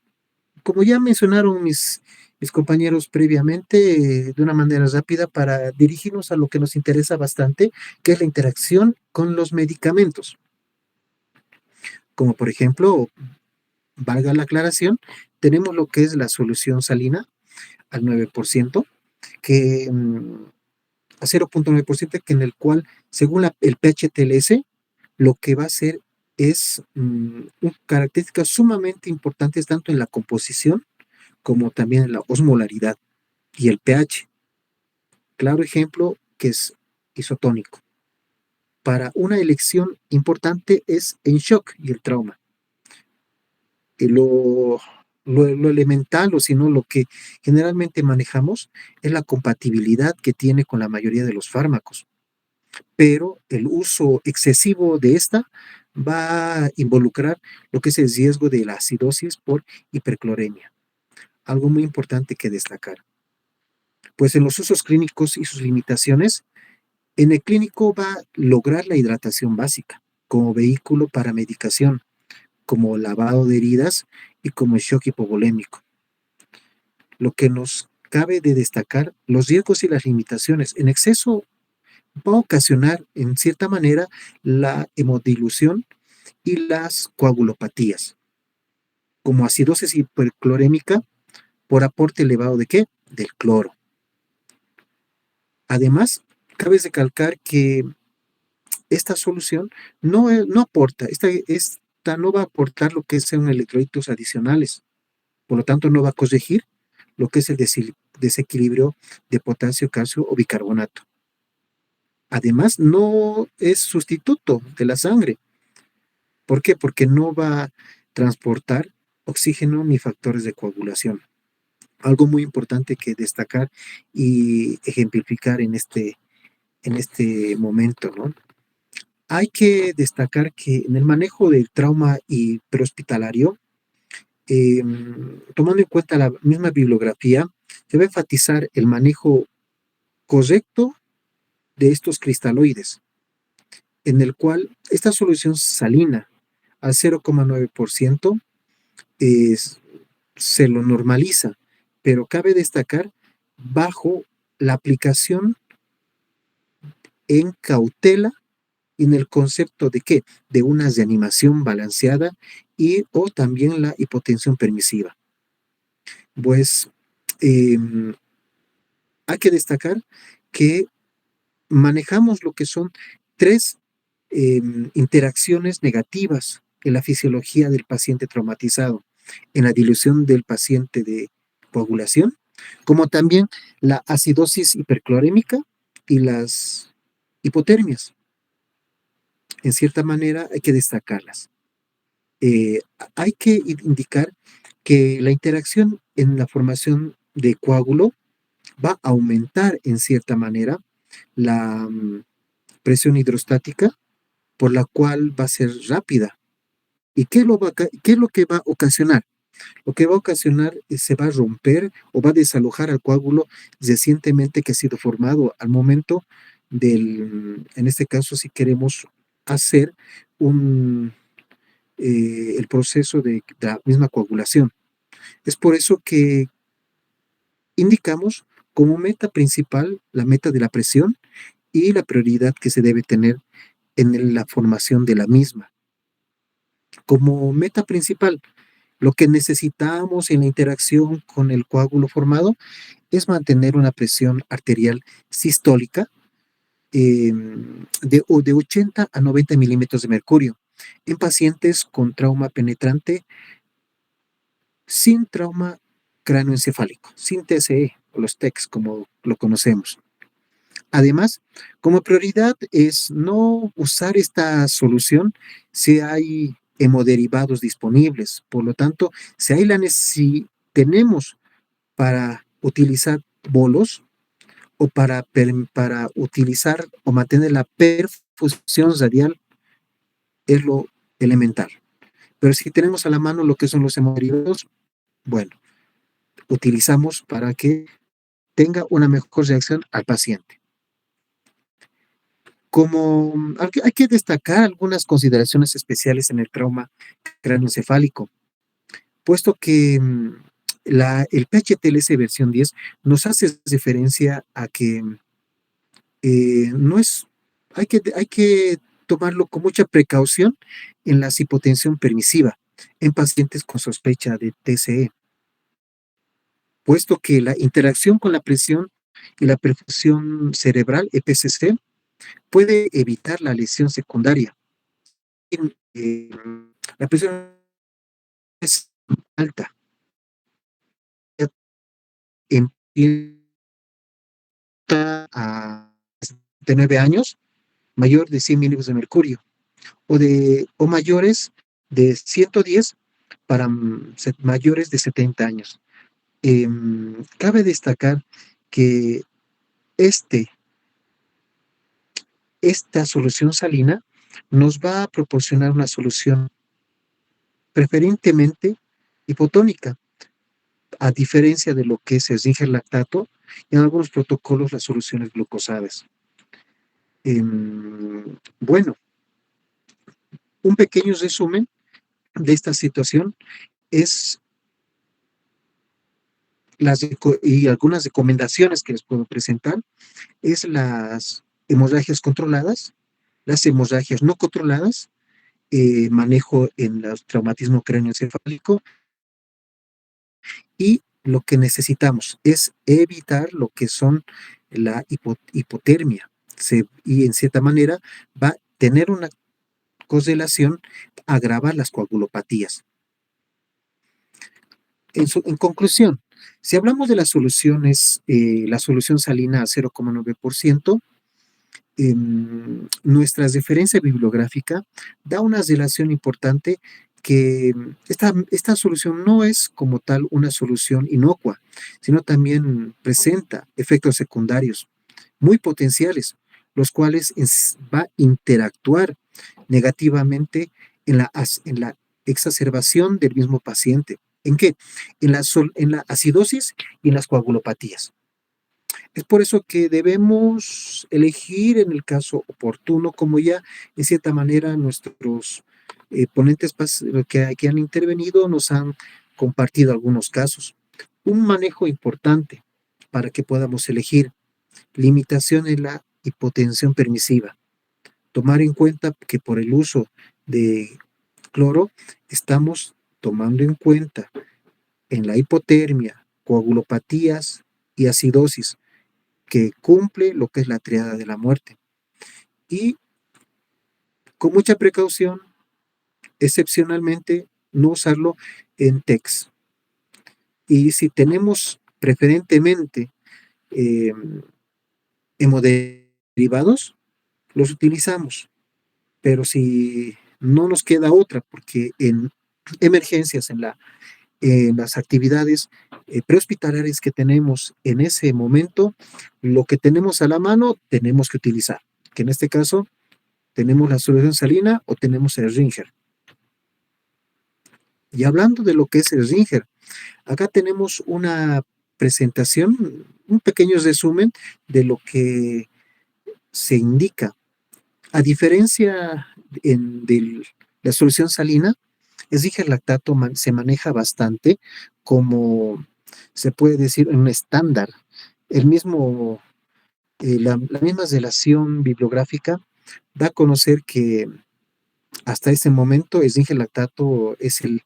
como ya mencionaron mis compañeros previamente, de una manera rápida para dirigirnos a lo que nos interesa bastante, que es la interacción con los medicamentos. Como por ejemplo, valga la aclaración, tenemos lo que es la solución salina al 9%, que a 0.9%, que en el cual, según el pH-TLS, lo que va a hacer es características sumamente importantes tanto en la composición como también en la osmolaridad y el pH. Claro ejemplo que es isotónico. Para una elección importante es en shock y el trauma. Lo elemental, o si no, lo que generalmente manejamos es la compatibilidad que tiene con la mayoría de los fármacos. Pero el uso excesivo de esta va a involucrar lo que es el riesgo de la acidosis por hipercloremia. Algo muy importante que destacar. Pues en los usos clínicos y sus limitaciones, en el clínico va a lograr la hidratación básica como vehículo para medicación, como lavado de heridas y como shock hipovolémico. Lo que nos cabe de destacar, los riesgos y las limitaciones. En exceso va a ocasionar, en cierta manera, la hemodilución y las coagulopatías, como acidosis hiperclorémica por aporte elevado ¿de qué? Del cloro. Además, cabe recalcar que esta solución no aporta, esta no va a aportar lo que son electrolitos adicionales, por lo tanto no va a corregir lo que es el desequilibrio de potasio, calcio o bicarbonato. Además, no es sustituto de la sangre. ¿Por qué? Porque no va a transportar oxígeno ni factores de coagulación. Algo muy importante que destacar y ejemplificar en este momento, ¿no? Hay que destacar que en el manejo del trauma y prehospitalario, tomando en cuenta la misma bibliografía, se va a enfatizar el manejo correcto de estos cristaloides, en el cual esta solución salina al 0,9% se lo normaliza, pero cabe destacar bajo la aplicación en cautela y en el concepto de qué, de una reanimación balanceada y o también la hipotensión permisiva. Pues hay que destacar que manejamos lo que son tres interacciones negativas en la fisiología del paciente traumatizado, en la dilución del paciente de coagulación, como también la acidosis hiperclorémica y las hipotermias. En cierta manera hay que destacarlas. Hay que indicar que la interacción en la formación de coágulo va a aumentar en cierta manera la presión hidrostática, por la cual va a ser rápida. ¿Y qué es lo que va a ocasionar? Lo que va a ocasionar es se va a romper o va a desalojar al coágulo recientemente que ha sido formado al momento en este caso, si queremos hacer el proceso de la misma coagulación. Es por eso que indicamos como meta principal la meta de la presión y la prioridad que se debe tener en la formación de la misma. Como meta principal, lo que necesitamos en la interacción con el coágulo formado es mantener una presión arterial sistólica de 80 a 90 milímetros de mercurio en pacientes con trauma penetrante sin trauma cráneoencefálico, sin TCE o los TECs como lo conocemos. Además, como prioridad es no usar esta solución si hay hemoderivados disponibles. Por lo tanto, si tenemos para utilizar bolos o para utilizar o mantener la perfusión radial, es lo elemental. Pero si tenemos a la mano lo que son los hemoderivados, bueno, utilizamos para que tenga una mejor reacción al paciente. Como hay que destacar algunas consideraciones especiales en el trauma cráneoencefálico, puesto que el PHTLS versión 10 nos hace referencia a que no es, hay que tomarlo con mucha precaución en la hipotensión permisiva en pacientes con sospecha de TCE, puesto que la interacción con la presión y la perfusión cerebral, EPCC, puede evitar la lesión secundaria. Eh, la presión es alta. A 9 años, mayor de 100 milímetros de mercurio, o mayores de 110 para mayores de 70 años. Cabe destacar que esta solución salina nos va a proporcionar una solución preferentemente hipotónica, a diferencia de lo que es el zinc lactato y en algunos protocolos las soluciones glucosadas. Bueno, un pequeño resumen de esta situación es y algunas recomendaciones que les puedo presentar es las hemorragias controladas, las hemorragias no controladas, manejo en el traumatismo cráneoencefálico, y lo que necesitamos es evitar lo que son la hipotermia, y en cierta manera va a tener una correlación, agravar las coagulopatías. En conclusión, si hablamos de las soluciones, la solución salina a 0,9%, nuestra referencia bibliográfica da una relación importante que esta solución no es como tal una solución inocua, sino también presenta efectos secundarios muy potenciales, los cuales va a interactuar negativamente en la exacerbación del mismo paciente. ¿En qué? En la acidosis y en las coagulopatías. Es por eso que debemos elegir en el caso oportuno, como ya en cierta manera nuestros ponentes que han intervenido nos han compartido algunos casos. Un manejo importante para que podamos elegir: limitación en la hipotensión permisiva. Tomar en cuenta que por el uso de cloro estamos tomando en cuenta en la hipotermia, coagulopatías y acidosis, que cumple lo que es la triada de la muerte. Y con mucha precaución, excepcionalmente, no usarlo en TECs. Y si tenemos preferentemente hemoderivados, los utilizamos. Pero si no nos queda otra, porque en emergencias, en las actividades prehospitalarias que tenemos en ese momento, lo que tenemos a la mano tenemos que utilizar, que en este caso tenemos la solución salina o tenemos el Ringer. Y hablando de lo que es el Ringer, acá tenemos una presentación, un pequeño resumen de lo que se indica. A diferencia de la solución salina, el Ringer lactato se maneja bastante como, se puede decir, un estándar. La misma relación bibliográfica da a conocer que hasta ese momento el Ringer lactato es el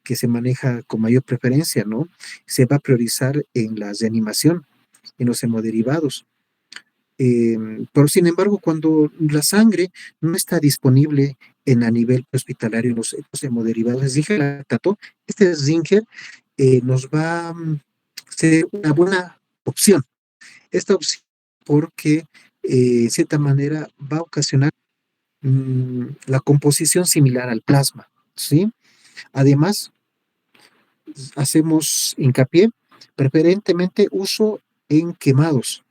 que se maneja con mayor preferencia, ¿no? Se va a priorizar en la reanimación, en los hemoderivados. Pero sin embargo, cuando la sangre no está disponible a nivel hospitalario, los hemoderivados de Ringer lactato, este Ringer nos va a ser una buena opción. Esta opción porque de cierta manera va a ocasionar la composición similar al plasma, ¿sí? Además, hacemos hincapié, preferentemente uso en quemados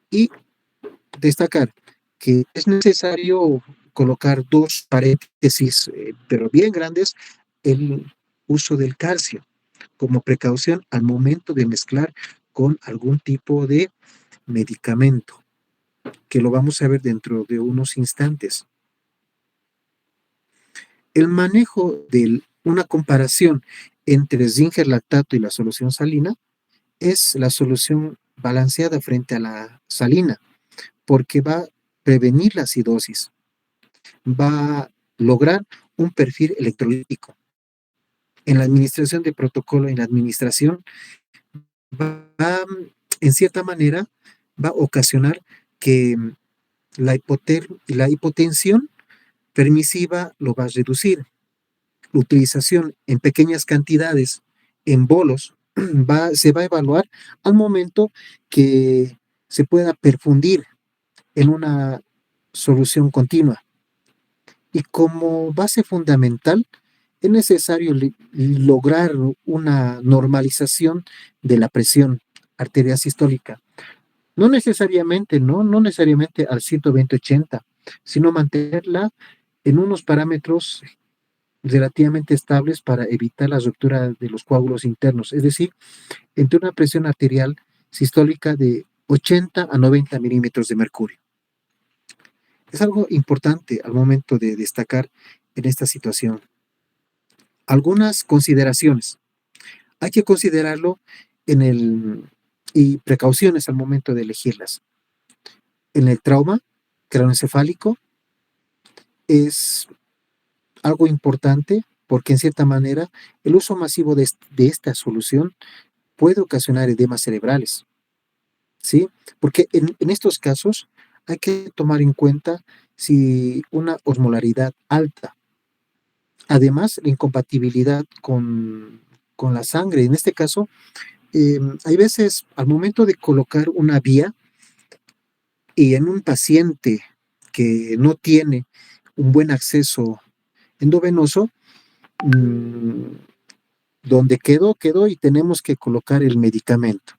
y destacar que es necesario colocar dos paréntesis, pero bien grandes, el uso del calcio como precaución al momento de mezclar con algún tipo de medicamento, que lo vamos a ver dentro de unos instantes. El manejo de una comparación entre Zinger lactato y la solución salina es la solución balanceada frente a la salina, porque va a prevenir la acidosis, va a lograr un perfil electrolítico. En la administración de protocolo, en la administración, va en cierta manera, va a ocasionar que la hipotensión permisiva lo va a reducir. La utilización en pequeñas cantidades, en bolos, se va a evaluar al momento que se pueda perfundir en una solución continua. Y como base fundamental, es necesario lograr una normalización de la presión arterial sistólica. No necesariamente, no necesariamente al 120-80, sino mantenerla en unos parámetros relativamente estables para evitar la ruptura de los coágulos internos, es decir, entre una presión arterial sistólica de 80 a 90 milímetros de mercurio. Es algo importante al momento de destacar en esta situación. Algunas consideraciones. Hay que considerarlo y precauciones al momento de elegirlas. En el trauma craneoencefálico es algo importante porque en cierta manera el uso masivo de esta solución puede ocasionar edemas cerebrales, ¿sí? Porque en estos casos hay que tomar en cuenta si una osmolaridad alta, además la incompatibilidad con la sangre, en este caso, hay veces al momento de colocar una vía y en un paciente que no tiene un buen acceso endovenoso, donde quedó y tenemos que colocar el medicamento.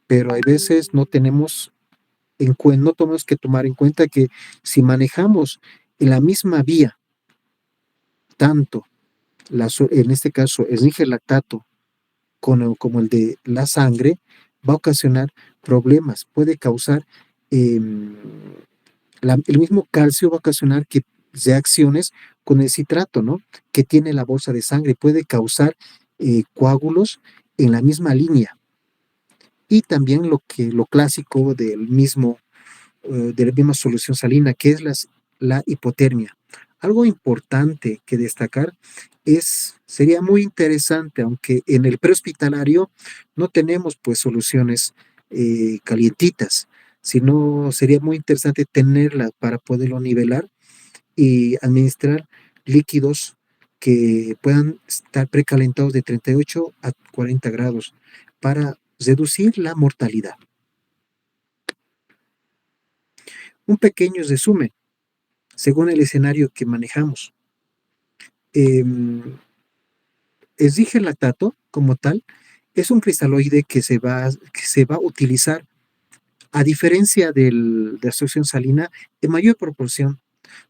Pero hay veces no tenemos no tenemos que tomar en cuenta que si manejamos en la misma vía, tanto en este caso el Zinger lactato como el de la sangre, va a ocasionar problemas, puede causar el mismo calcio va a ocasionar que reacciones con el citrato, ¿no? Que tiene la bolsa de sangre, puede causar coágulos en la misma línea. Y también lo clásico de la misma solución salina, que es la hipotermia. Algo importante que destacar sería muy interesante, aunque en el prehospitalario no tenemos pues soluciones calientitas, sino sería muy interesante tenerla para poderlo nivelar y administrar líquidos que puedan estar precalentados de 38 a 40 grados para reducir la mortalidad. Un pequeño resumen, según el escenario que manejamos. El Zinger lactato, como tal, es un cristaloide que se va a utilizar, a diferencia de la solución salina, en mayor proporción.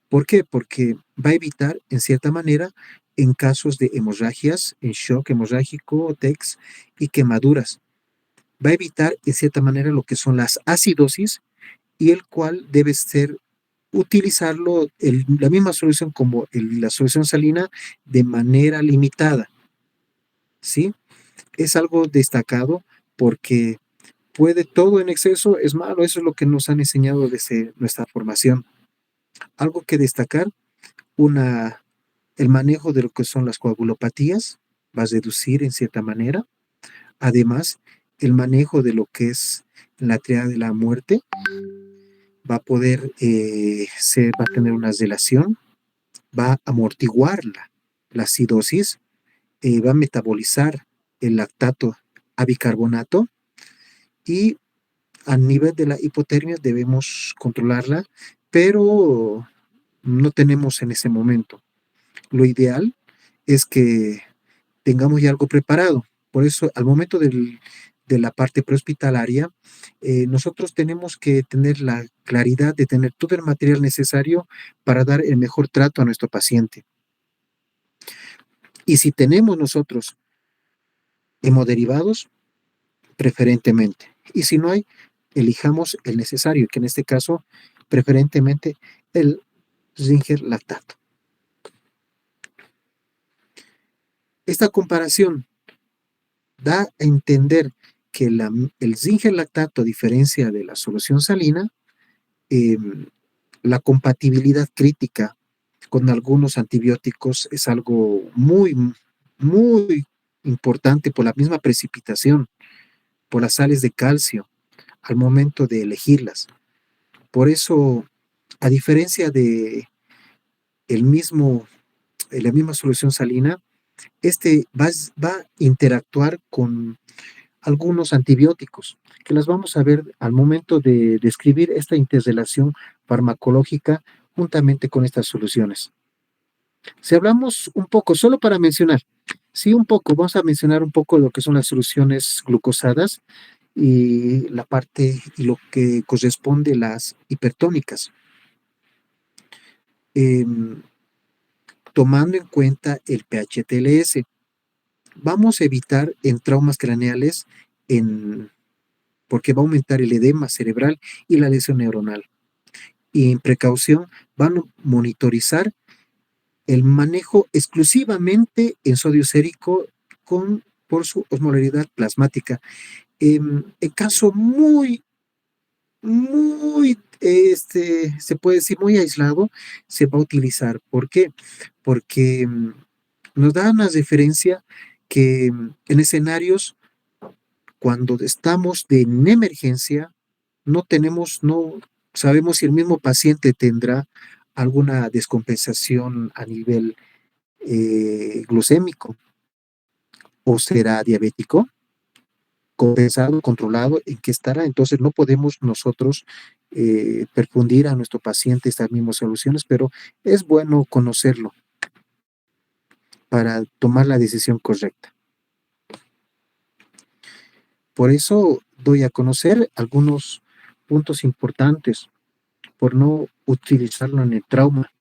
¿Por qué? Porque va a evitar, en cierta manera, en casos de hemorragias, en shock hemorrágico, TEX y quemaduras. Va a evitar, en cierta manera, lo que son las acidosis y el cual debe utilizarlo, la misma solución como la solución salina, de manera limitada. ¿Sí? Es algo destacado porque todo en exceso es malo, eso es lo que nos han enseñado desde nuestra formación. Algo que destacar, el manejo de lo que son las coagulopatías va a reducir en cierta manera. Además, el manejo de lo que es la triada de la muerte va a poder, va a tener una relación, va a amortiguar la acidosis, va a metabolizar el lactato a bicarbonato y a nivel de la hipotermia debemos controlarla, pero no tenemos en ese momento. Lo ideal es que tengamos ya algo preparado. Por eso, al momento de la parte prehospitalaria, nosotros tenemos que tener la claridad de tener todo el material necesario para dar el mejor trato a nuestro paciente. Y si tenemos nosotros hemoderivados, preferentemente. Y si no hay, elijamos el necesario, que en este caso, preferentemente, el Zinger lactato. Esta comparación da a entender que el Zinger lactato, a diferencia de la solución salina, la compatibilidad crítica con algunos antibióticos es algo muy, muy importante por la misma precipitación, por las sales de calcio al momento de elegirlas. Por eso, a diferencia de la misma solución salina, va a interactuar con algunos antibióticos, que las vamos a ver al momento de describir esta interrelación farmacológica juntamente con estas soluciones. Si hablamos un poco, solo para mencionar, sí, un poco, vamos a mencionar un poco lo que son las soluciones glucosadas y la parte y lo que corresponde a las hipertónicas. Tomando en cuenta el pH-TLS, vamos a evitar en traumas craneales porque va a aumentar el edema cerebral y la lesión neuronal. Y en precaución van a monitorizar el manejo exclusivamente en sodio sérico por su osmolaridad plasmática. En caso muy, muy, se puede decir muy aislado, se va a utilizar. ¿Por qué? Porque nos da una referencia que en escenarios cuando estamos en emergencia, no sabemos si el mismo paciente tendrá alguna descompensación a nivel glucémico o será diabético, compensado, controlado, en qué estará. Entonces no podemos nosotros perfundir a nuestro paciente estas mismas soluciones, pero es bueno conocerlo para tomar la decisión correcta. Por eso doy a conocer algunos puntos importantes por no utilizarlo en el trauma,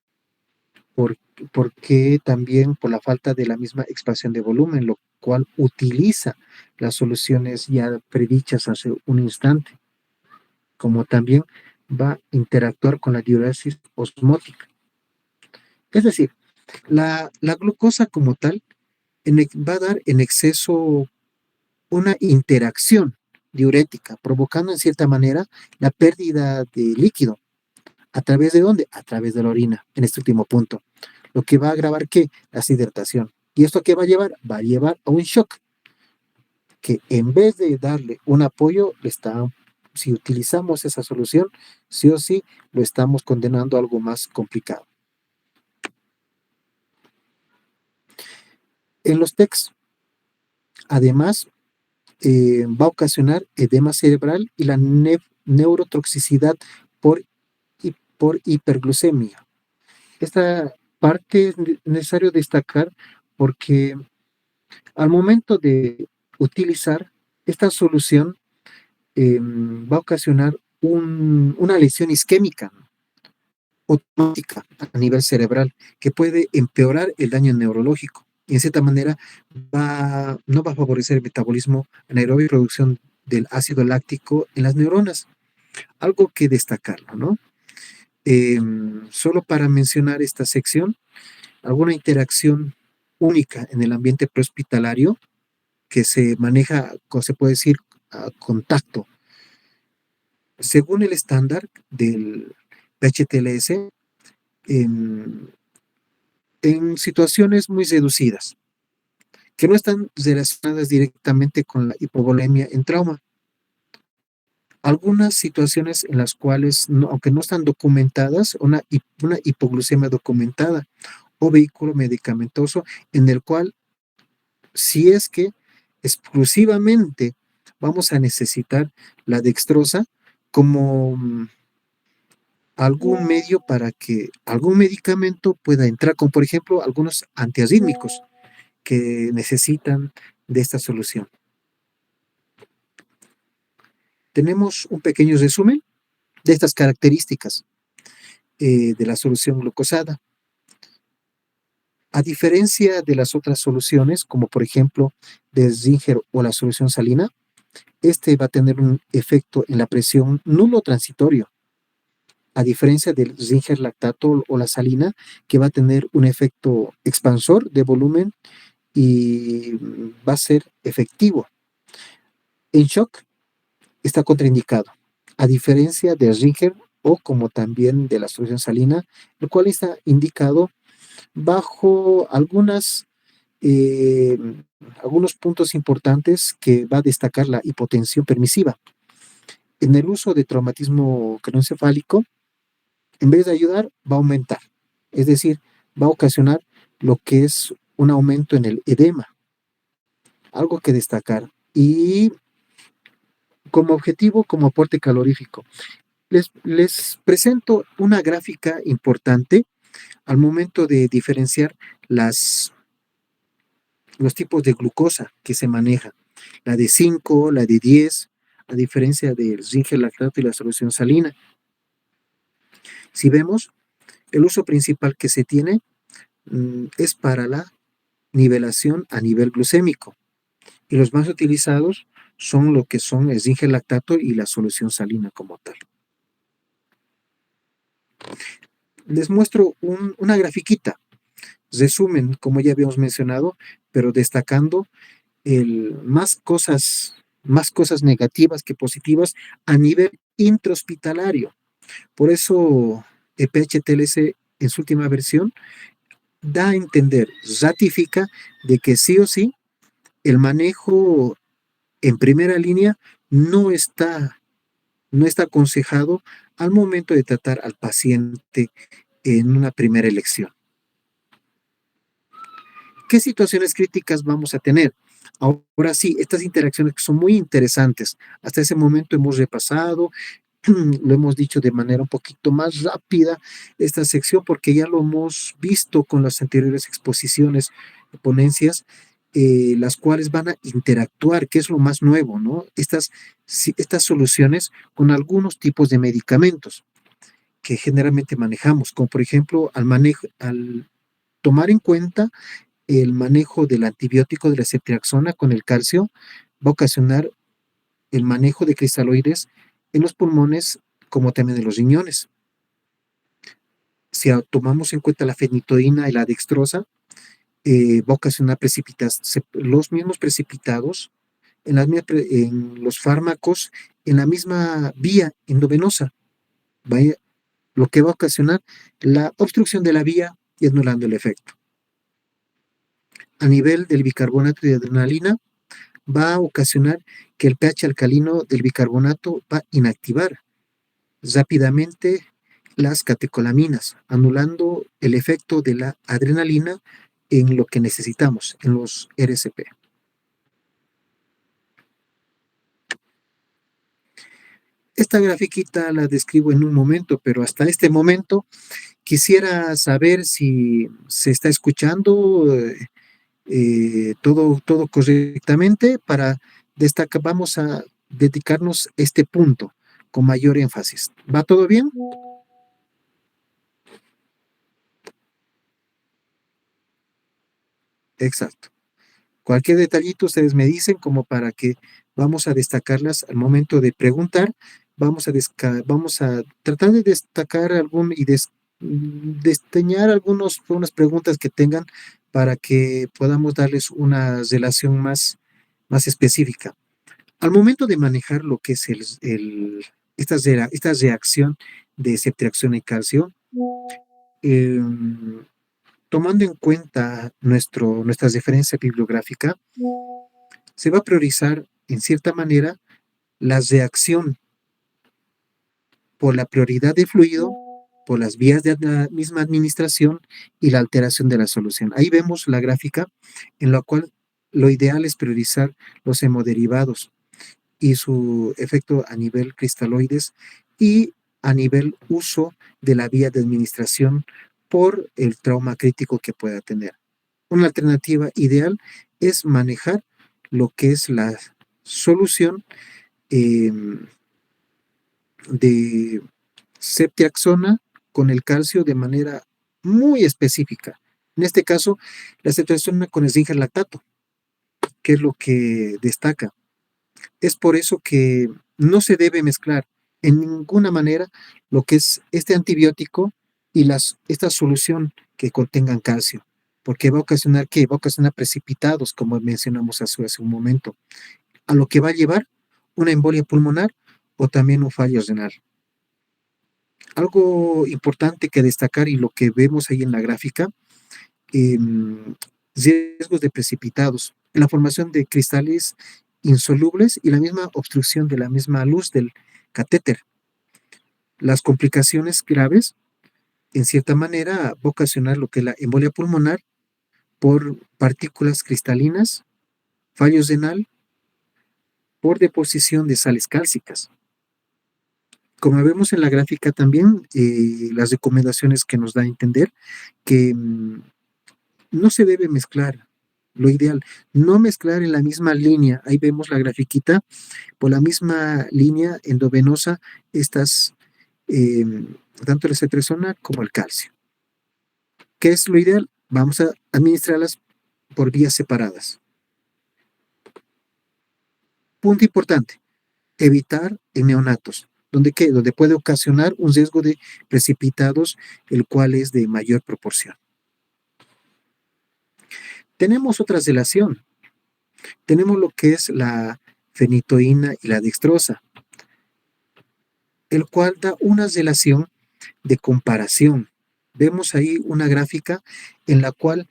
porque también por la falta de la misma expansión de volumen, lo cual utiliza las soluciones ya predichas hace un instante, como también va a interactuar con la diuresis osmótica. Es decir, la glucosa como tal va a dar en exceso una interacción diurética, provocando en cierta manera la pérdida de líquido. ¿A través de dónde? A través de la orina, en este último punto. Lo que va a agravar, ¿qué? La deshidratación. ¿Y esto qué va a llevar? Va a llevar a un shock, que en vez de darle un apoyo, si utilizamos esa solución, sí o sí, lo estamos condenando a algo más complicado. En los TECs, además, va a ocasionar edema cerebral y la neurotoxicidad por hiperglucemia. Esta parte es necesario destacar porque al momento de utilizar esta solución va a ocasionar una lesión isquémica automática a nivel cerebral que puede empeorar el daño neurológico. Y en cierta manera no va a favorecer el metabolismo anaerobio y producción del ácido láctico en las neuronas. Algo que destacarlo, ¿no? Solo para mencionar esta sección, alguna interacción única en el ambiente prehospitalario que se maneja, se puede decir, a contacto. Según el estándar del pH-TLS, en situaciones muy reducidas, que no están relacionadas directamente con la hipovolemia en trauma. Algunas situaciones en las cuales, aunque no están documentadas, una hipoglucemia documentada o vehículo medicamentoso en el cual, si es que exclusivamente vamos a necesitar la dextrosa como algún medio para que algún medicamento pueda entrar, como por ejemplo algunos antiarrítmicos que necesitan de esta solución. Tenemos un pequeño resumen de estas características de la solución glucosada. A diferencia de las otras soluciones, como por ejemplo de Zinger o la solución salina, este va a tener un efecto en la presión nulo transitorio, a diferencia del Zinger lactato o la salina, que va a tener un efecto expansor de volumen y va a ser efectivo. En shock está contraindicado, a diferencia de Zinger o como también de la solución salina, el cual está indicado bajo algunos puntos importantes que va a destacar la hipotensión permisiva. En el uso de traumatismo craneoencefálico, en vez de ayudar, va a aumentar. Es decir, va a ocasionar lo que es un aumento en el edema. Algo que destacar. Y como objetivo, como aporte calorífico, les presento una gráfica importante al momento de diferenciar los tipos de glucosa que se maneja. La de 5, la de 10, a diferencia del Zinger lactato y la solución salina. Si vemos, el uso principal que se tiene es para la nivelación a nivel glucémico. Y los más utilizados son lo que son el Zinger lactato y la solución salina como tal. Les muestro una grafiquita, resumen, como ya habíamos mencionado, pero destacando más cosas negativas que positivas a nivel intrahospitalario. Por eso, EPH-TLC en su última versión da a entender, ratifica de que sí o sí el manejo en primera línea no está aconsejado al momento de tratar al paciente en una primera elección. ¿Qué situaciones críticas vamos a tener? Ahora sí, estas interacciones que son muy interesantes. Hasta ese momento hemos repasado, lo hemos dicho de manera un poquito más rápida esta sección porque ya lo hemos visto con las anteriores exposiciones, ponencias, las cuales van a interactuar, que es lo más nuevo, ¿no? Estas soluciones con algunos tipos de medicamentos que generalmente manejamos, como por ejemplo al tomar en cuenta el manejo del antibiótico de la ceftriaxona con el calcio, va a ocasionar el manejo de cristaloides en los pulmones como también en los riñones. Si tomamos en cuenta la fenitoína y la dextrosa, va a ocasionar los mismos precipitados en los fármacos en la misma vía endovenosa, lo que va a ocasionar la obstrucción de la vía y anulando el efecto. A nivel del bicarbonato de adrenalina, va a ocasionar que el pH alcalino del bicarbonato va a inactivar rápidamente las catecolaminas, anulando el efecto de la adrenalina en lo que necesitamos, en los RCP. Esta grafiquita la describo en un momento, pero hasta este momento quisiera saber si se está escuchando todo correctamente. Para destacar, vamos a dedicarnos a este punto con mayor énfasis. ¿Va todo bien? Exacto. Cualquier detallito ustedes me dicen como para que vamos a destacarlas al momento de preguntar. Vamos a tratar de destacar desteñar algunas preguntas que tengan para que podamos darles una relación más específica. Al momento de manejar lo que es esta reacción de ceftriaxona y calcio, tomando en cuenta nuestra referencia bibliográfica, se va a priorizar en cierta manera la reacción por la prioridad de fluido, por las vías de la misma administración y la alteración de la solución. Ahí vemos la gráfica en la cual lo ideal es priorizar los hemoderivados y su efecto a nivel cristaloides y a nivel uso de la vía de administración por el trauma crítico que pueda tener. Una alternativa ideal es manejar lo que es la solución eh, de ceftriaxona con el calcio de manera muy específica. En este caso, la ceftriaxona con el zinc lactato, que es lo que destaca. Es por eso que no se debe mezclar en ninguna manera lo que es este antibiótico y esta solución que contengan calcio, porque va a ocasionar ¿qué? Va a ocasionar precipitados, como mencionamos hace un momento, a lo que va a llevar una embolia pulmonar o también un fallo renal. Algo importante que destacar y lo que vemos ahí en la gráfica, eh, riesgos de precipitados, en la formación de cristales insolubles y la misma obstrucción de la misma luz del catéter. Las complicaciones graves, en cierta manera, va a ocasionar lo que es la embolia pulmonar por partículas cristalinas, fallo renal, por deposición de sales cálcicas. Como vemos en la gráfica también, las recomendaciones que nos da a entender que no se debe mezclar. Lo ideal, no mezclar en la misma línea. Ahí vemos la grafiquita, por la misma línea endovenosa, estas, eh, tanto la ceftriaxona como el calcio. ¿Qué es lo ideal? Vamos a administrarlas por vías separadas. Punto importante, evitar en neonatos, donde puede ocasionar un riesgo de precipitados, el cual es de mayor proporción. Tenemos otra relación. Tenemos lo que es la fenitoína y la dextrosa, el cual da una relación de comparación. Vemos ahí una gráfica en la cual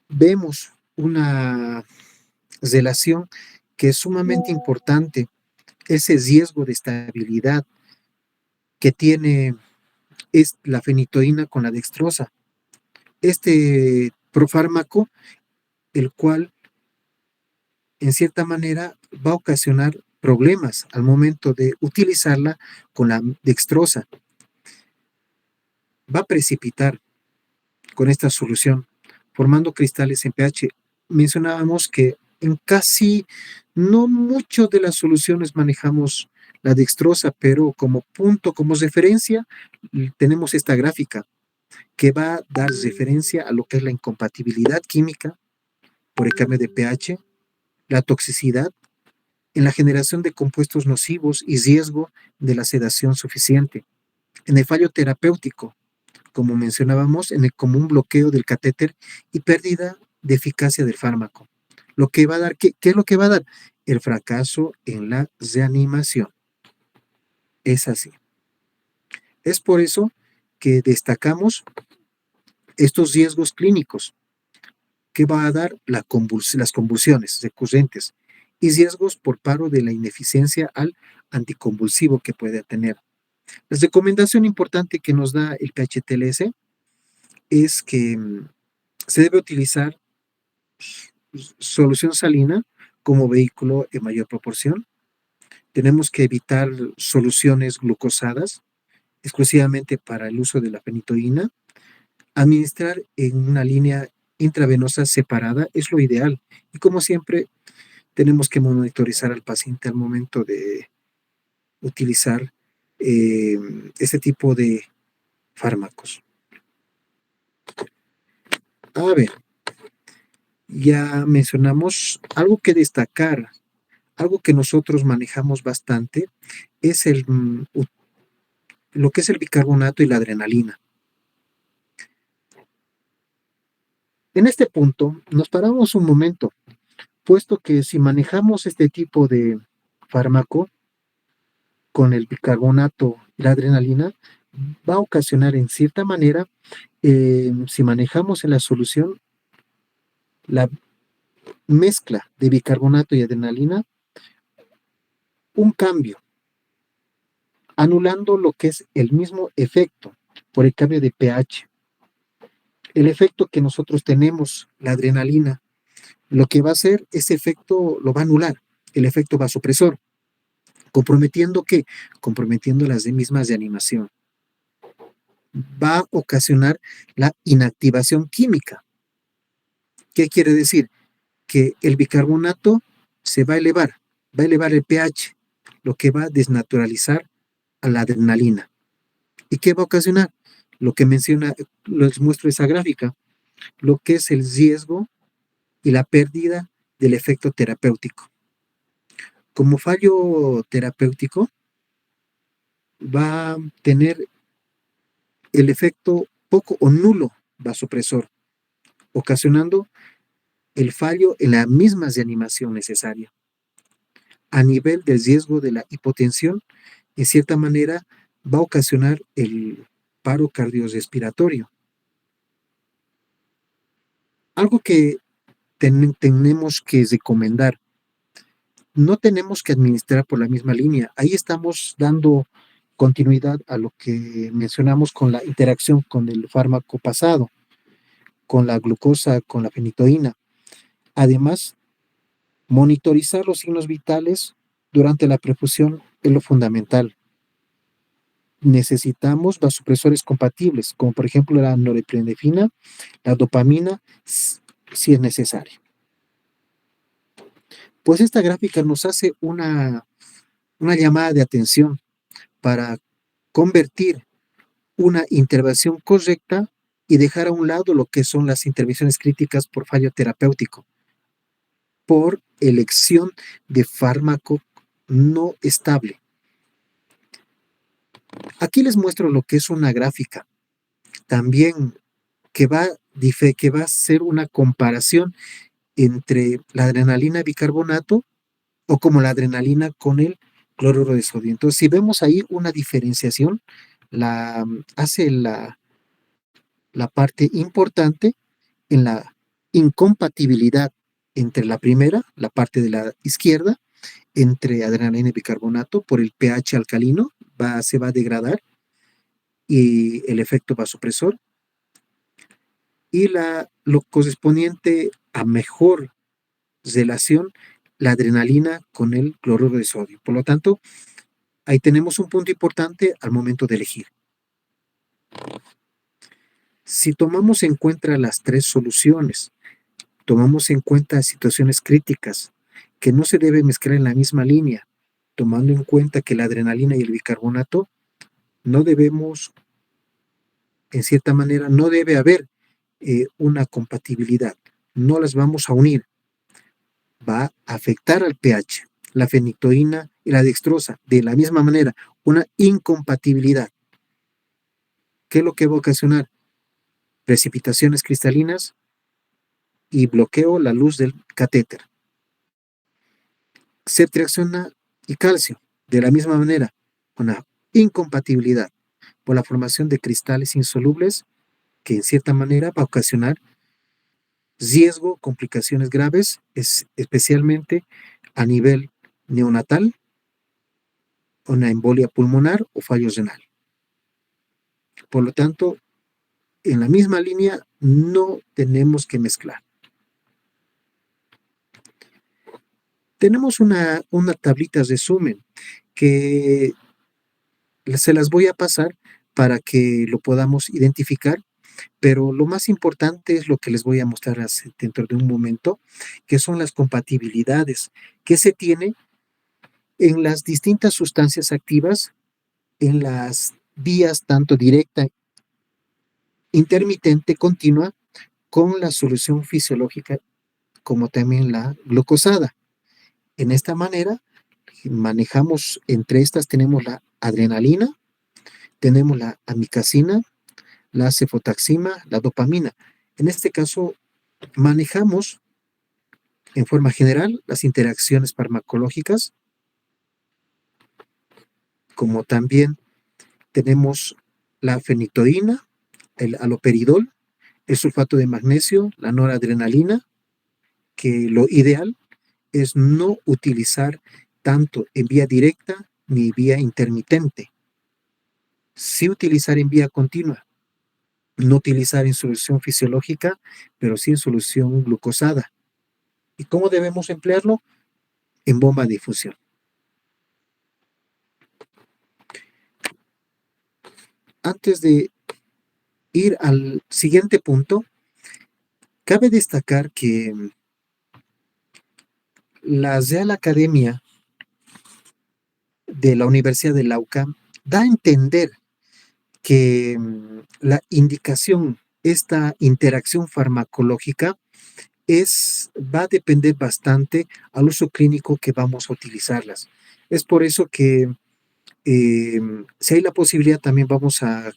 vemos una relación que es sumamente importante, ese riesgo de estabilidad que tiene es la fenitoína con la dextrosa. Este profármaco, el cual en cierta manera va a ocasionar problemas al momento de utilizarla con la dextrosa. Va a precipitar con esta solución, formando cristales en pH. Mencionábamos que en casi no mucho de las soluciones manejamos la dextrosa, pero como punto, como referencia, tenemos esta gráfica que va a dar referencia a lo que es la incompatibilidad química por el cambio de pH, la toxicidad, en la generación de compuestos nocivos y riesgo de la sedación suficiente, en el fallo terapéutico, como mencionábamos, en el común bloqueo del catéter y pérdida de eficacia del fármaco. Lo que va a dar, ¿qué es lo que va a dar? El fracaso en la reanimación. Es así. Es por eso que destacamos estos riesgos clínicos que va a dar las convulsiones recurrentes y riesgos por paro de la ineficiencia al anticonvulsivo que puede tener. La recomendación importante que nos da el PHTLS es que se debe utilizar solución salina como vehículo en mayor proporción. Tenemos que evitar soluciones glucosadas exclusivamente para el uso de la fenitoína. Administrar en una línea intravenosa separada es lo ideal. Y como siempre, tenemos que monitorizar al paciente al momento de utilizar este tipo de fármacos. A ver, ya mencionamos algo que destacar, algo que nosotros manejamos bastante, es lo que es el bicarbonato y la adrenalina. En este punto nos paramos un momento, puesto que si manejamos este tipo de fármaco con el bicarbonato y la adrenalina, va a ocasionar en cierta manera, si manejamos en la solución la mezcla de bicarbonato y adrenalina, un cambio, anulando lo que es el mismo efecto por el cambio de pH. El efecto que nosotros tenemos, la adrenalina, lo que va a hacer, ese efecto lo va a anular, el efecto vasopresor. ¿Comprometiendo qué? Comprometiendo las mismas de animación. Va a ocasionar la inactivación química. ¿Qué quiere decir? Que el bicarbonato se va a elevar el pH, lo que va a desnaturalizar a la adrenalina. ¿Y qué va a ocasionar? Lo que menciona, les muestro esa gráfica, lo que es el riesgo y la pérdida del efecto terapéutico. Como fallo terapéutico, va a tener el efecto poco o nulo vasopresor, ocasionando el fallo en las mismas de animación necesaria. A nivel del riesgo de la hipotensión, en cierta manera va a ocasionar el paro cardiorrespiratorio. Algo que tenemos que recomendar, no tenemos que administrar por la misma línea. Ahí estamos dando continuidad a lo que mencionamos con la interacción con el fármaco pasado, con la glucosa, con la fenitoína. Además, monitorizar los signos vitales durante la perfusión es lo fundamental. Necesitamos vasopresores compatibles, como por ejemplo la norepinefrina, la dopamina, si es necesario. Pues esta gráfica nos hace una llamada de atención para convertir una intervención correcta y dejar a un lado lo que son las intervenciones críticas por fallo terapéutico, por elección de fármaco no estable. Aquí les muestro lo que es una gráfica, también que va a ser una comparación entre la adrenalina bicarbonato o como la adrenalina con el cloruro de sodio. Entonces, si vemos ahí una diferenciación, hace la parte importante en la incompatibilidad entre la primera, la parte de la izquierda, entre adrenalina y bicarbonato por el pH alcalino, se va a degradar y el efecto vasopresor, y lo correspondiente a mejor relación, la adrenalina con el cloruro de sodio. Por lo tanto, ahí tenemos un punto importante al momento de elegir. Si tomamos en cuenta las tres soluciones, tomamos en cuenta situaciones críticas que no se debe mezclar en la misma línea, tomando en cuenta que la adrenalina y el bicarbonato no debemos, en cierta manera, no debe haber una compatibilidad, no las vamos a unir, va a afectar al pH, la fenitoína y la dextrosa, de la misma manera, una incompatibilidad. ¿Qué es lo que va a ocasionar? Precipitaciones cristalinas y bloqueo la luz del catéter. Ceftriaxona y calcio, de la misma manera, una incompatibilidad por la formación de cristales insolubles que en cierta manera va a ocasionar riesgo, complicaciones graves, especialmente a nivel neonatal, una embolia pulmonar o fallo renal. Por lo tanto, en la misma línea no tenemos que mezclar. Tenemos una tablita resumen que se las voy a pasar para que lo podamos identificar, pero lo más importante es lo que les voy a mostrar dentro de un momento, que son las compatibilidades que se tiene en las distintas sustancias activas, en las vías tanto directa, intermitente, continua, con la solución fisiológica como también la glucosada. En esta manera, manejamos, entre estas tenemos la adrenalina, tenemos la amicacina, la cefotaxima, la dopamina. En este caso, manejamos en forma general las interacciones farmacológicas, como también tenemos la fenitoína, el haloperidol, el sulfato de magnesio, la noradrenalina, que lo ideal es no utilizar tanto en vía directa ni vía intermitente. Sí utilizar en vía continua, no utilizar en solución fisiológica, pero sí en solución glucosada. ¿Y cómo debemos emplearlo? En bomba de difusión. antes de ir al siguiente punto, cabe destacar que la Real Academia de la Universidad de la UCAM da a entender que la indicación, esta interacción farmacológica, va a depender bastante al uso clínico que vamos a utilizarlas. Es por eso que si hay la posibilidad también vamos a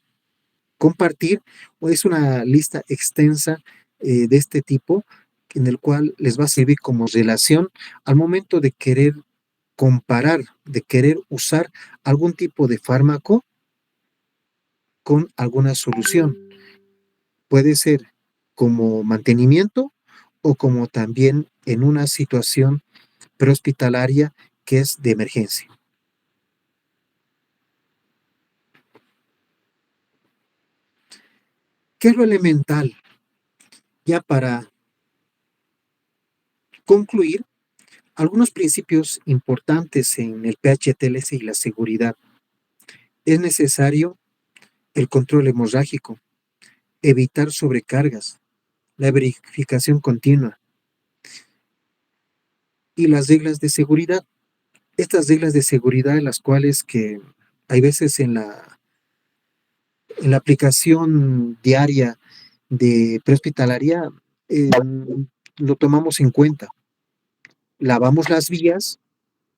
compartir, o es una lista extensa de este tipo en el cual les va a servir como relación al momento de querer comparar, de querer usar algún tipo de fármaco con alguna solución. Puede ser como mantenimiento o como también en una situación prehospitalaria que es de emergencia. ¿Qué es lo elemental? Ya para concluir, algunos principios importantes en el PHTLS y la seguridad. Es necesario el control hemorrágico, evitar sobrecargas, la verificación continua y las reglas de seguridad. Estas reglas de seguridad en las cuales que hay veces en la aplicación diaria de prehospitalaria lo tomamos en cuenta. Lavamos las vías,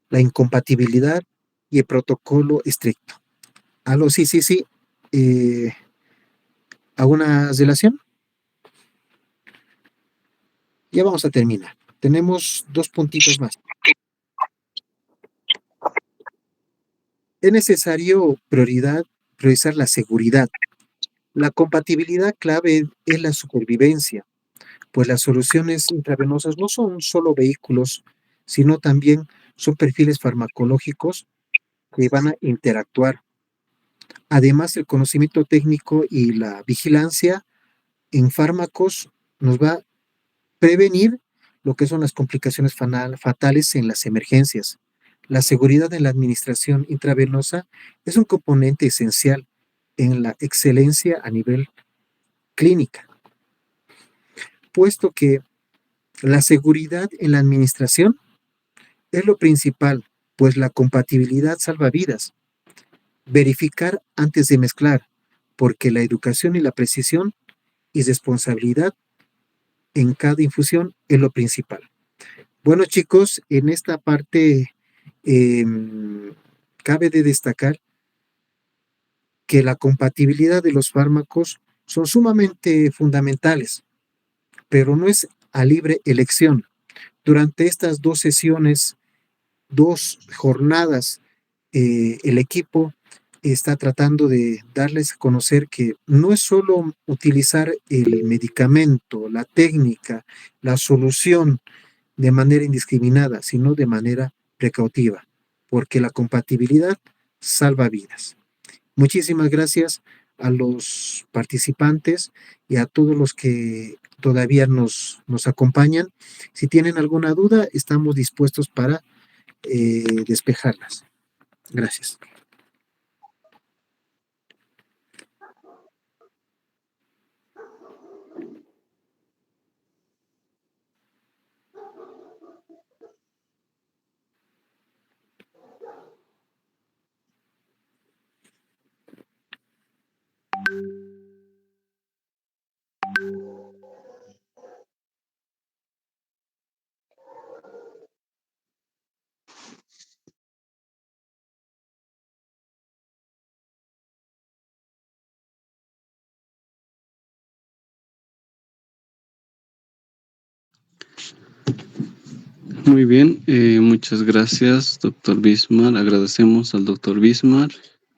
la incompatibilidad y el protocolo estricto. Aló, sí, sí, sí. ¿Alguna relación? Ya vamos a terminar. Tenemos 2 puntitos más. Es necesario priorizar la seguridad. La compatibilidad clave es la supervivencia, pues las soluciones intravenosas no son solo vehículos, sino también son perfiles farmacológicos que van a interactuar. Además, el conocimiento técnico y la vigilancia en fármacos nos va a prevenir lo que son las complicaciones fatales en las emergencias. La seguridad en la administración intravenosa es un componente esencial en la excelencia a nivel clínica, puesto que la seguridad en la administración es lo principal, pues la compatibilidad salva vidas. Verificar antes de mezclar, porque la educación y la precisión y responsabilidad en cada infusión es lo principal. Bueno, chicos, en esta parte eh, cabe de destacar que la compatibilidad de los fármacos son sumamente fundamentales, pero no es a libre elección. Durante estas 2 sesiones, 2 jornadas, el equipo está tratando de darles a conocer que no es solo utilizar el medicamento, la técnica, la solución de manera indiscriminada, sino de manera precautiva, porque la compatibilidad salva vidas. Muchísimas gracias a los participantes y a todos los que todavía nos acompañan. Si tienen alguna duda, estamos dispuestos para despejarlas. Gracias. Muy bien, muchas gracias, doctor Bismar. Agradecemos al doctor Bismar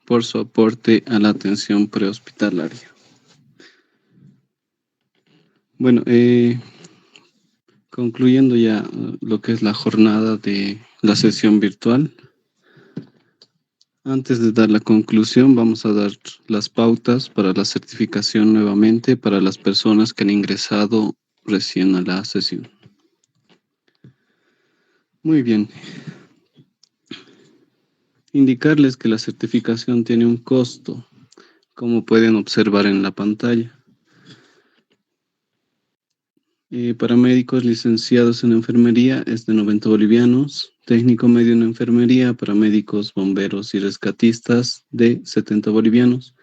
por su aporte a la atención prehospitalaria. Bueno, concluyendo ya lo que es la jornada de la sesión virtual. Antes de dar la conclusión, vamos a dar las pautas para la certificación nuevamente para las personas que han ingresado recién a la sesión. Muy bien. Indicarles que la certificación tiene un costo. como pueden observar en la pantalla. Paramédicos licenciados en enfermería es de 90 bolivianos, técnico medio en enfermería, paramédicos, bomberos y rescatistas de 70 bolivianos,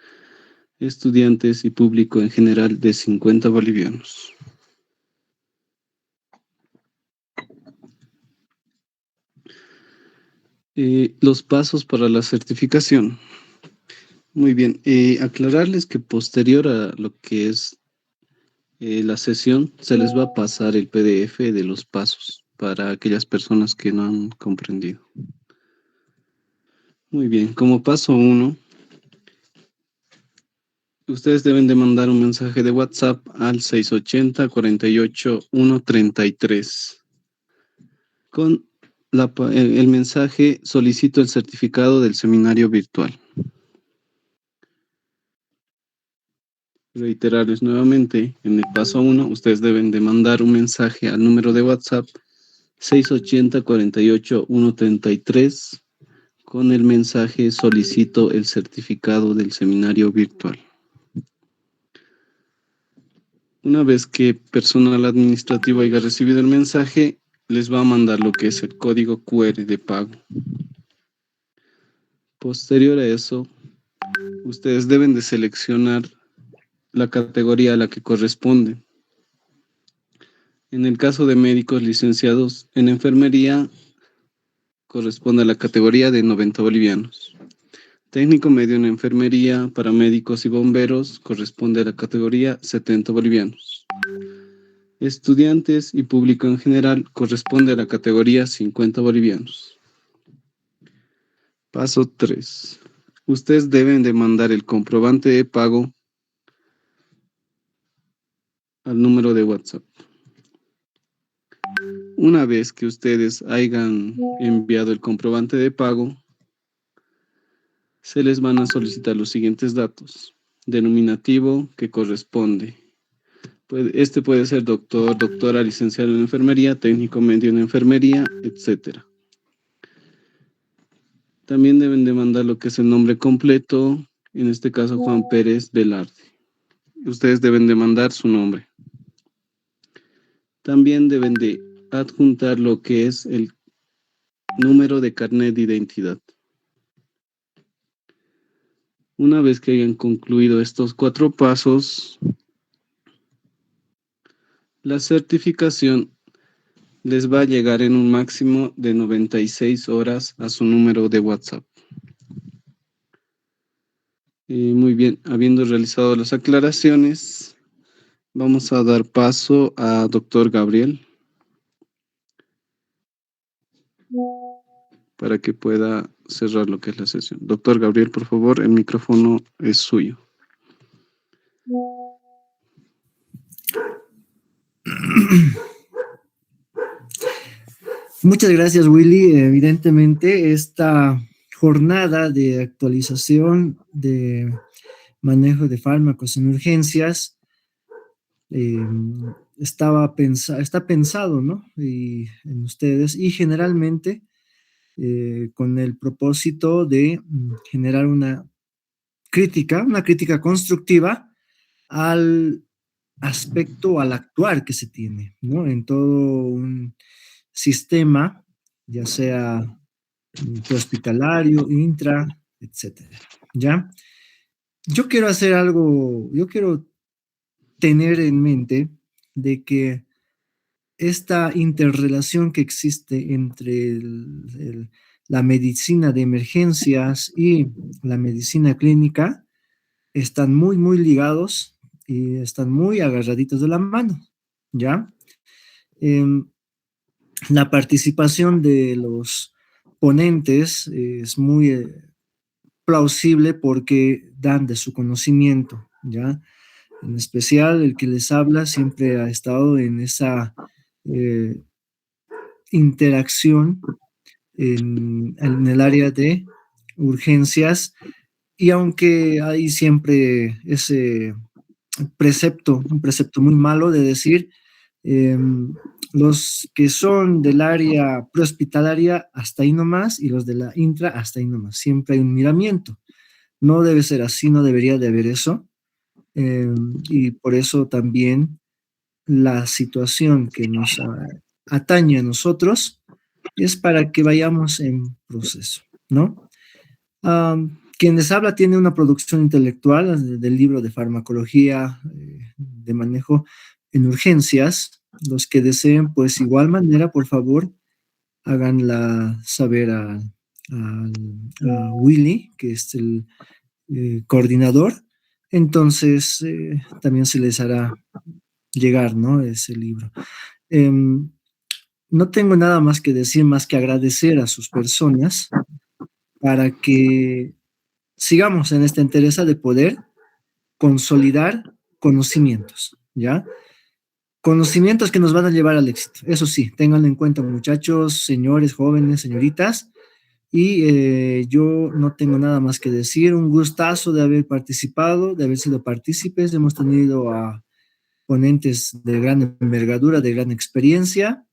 estudiantes y público en general de 50 bolivianos. Los pasos para la certificación. Muy bien, aclararles que posterior a lo que es la sesión, se les va a pasar el PDF de los pasos para aquellas personas que no han comprendido. Muy bien, como paso 1, ustedes deben de mandar un mensaje de WhatsApp al 680-48-133 con el mensaje solicito el certificado del seminario virtual. Reiterarles nuevamente, en el paso 1, ustedes deben de mandar un mensaje al número de WhatsApp 680-48-133 con el mensaje solicito el certificado del seminario virtual. Una vez que personal administrativo haya recibido el mensaje, les va a mandar lo que es el código QR de pago. Posterior a eso, ustedes deben de seleccionar la categoría a la que corresponde. En el caso de médicos licenciados en enfermería, corresponde a la categoría de 90 bolivianos. Técnico medio en enfermería, paramédicos y bomberos, corresponde a la categoría 70 bolivianos. Estudiantes y público en general, corresponde a la categoría 50 bolivianos. Paso 3. Ustedes deben de mandar el comprobante de pago al número de WhatsApp. Una vez que ustedes hayan enviado el comprobante de pago, se les van a solicitar los siguientes datos. Denominativo que corresponde. Este puede ser doctor, doctora, licenciado en enfermería, técnico medio en enfermería, etc. También deben de mandar lo que es el nombre completo, en este caso Juan Pérez Velarde. Ustedes deben de mandar su nombre. También deben de adjuntar lo que es el número de carnet de identidad. Una vez que hayan concluido estos 4 pasos, la certificación les va a llegar en un máximo de 96 horas a su número de WhatsApp. Muy bien, habiendo realizado las aclaraciones, vamos a dar paso a doctor Gabriel para que pueda cerrar lo que es la sesión. Doctor Gabriel, por favor, el micrófono es suyo. Muchas gracias, Willy. Evidentemente, esta jornada de actualización de manejo de fármacos en urgencias está pensado, ¿no? En ustedes y generalmente con el propósito de generar una crítica constructiva al aspecto, al actuar que se tiene, ¿no? En todo un sistema, ya sea prehospitalario, intra, etcétera, ¿ya? Yo quiero tener en mente de que esta interrelación que existe entre la medicina de emergencias y la medicina clínica están muy, muy ligados y están muy agarraditos de la mano, ¿ya? La participación de los ponentes es muy plausible porque dan de su conocimiento, ¿ya? En especial el que les habla siempre ha estado en esa interacción en el área de urgencias y aunque hay siempre ese un precepto muy malo de decir los que son del área prehospitalaria hasta ahí nomás y los de la intra hasta ahí nomás, siempre hay un miramiento, No debe ser así, no debería de haber eso. Y por eso también la situación que nos atañe a nosotros es para que vayamos en proceso, ¿no? Quien les habla tiene una producción intelectual del libro de farmacología de manejo en urgencias. Los que deseen, pues igual manera, por favor, háganla saber a Willy, que es el coordinador. Entonces, también se les hará llegar, ¿no? Ese libro. Em, no tengo nada más que decir, más que agradecer a sus personas para que sigamos en esta entereza de poder consolidar conocimientos, ¿ya? Conocimientos que nos van a llevar al éxito. Eso sí, ténganlo en cuenta, muchachos, señores, jóvenes, señoritas. Y yo no tengo nada más que decir. Un gustazo de haber participado, de haber sido partícipes. Hemos tenido a ponentes de gran envergadura, de gran experiencia.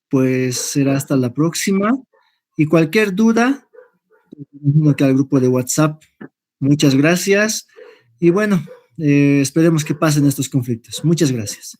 Pues será hasta la próxima. Y cualquier duda, imagino que al grupo de WhatsApp. Muchas gracias. Y bueno, esperemos que pasen estos conflictos. Muchas gracias.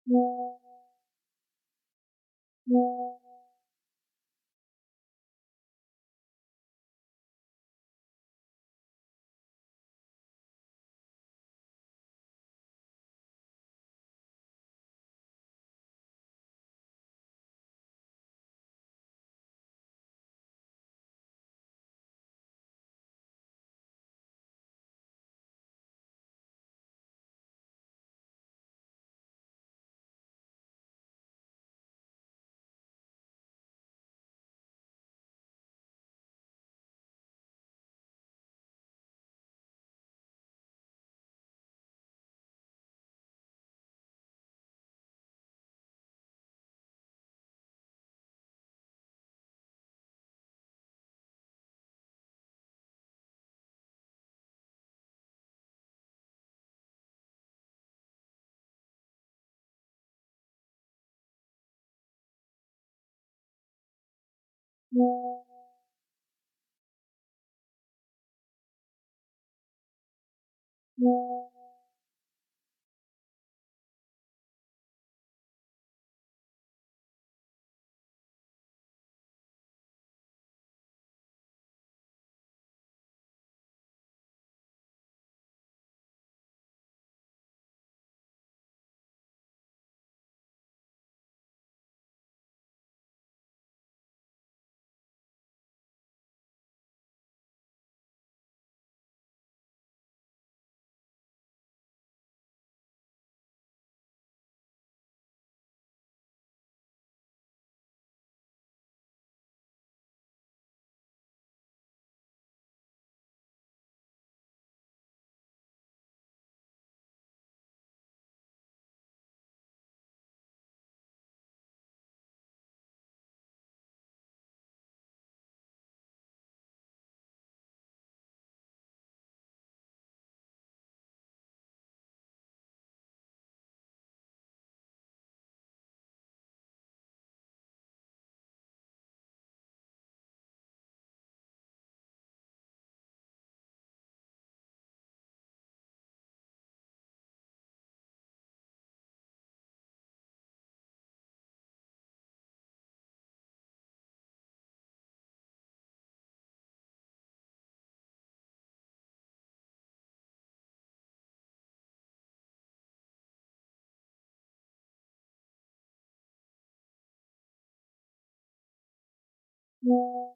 Thank you.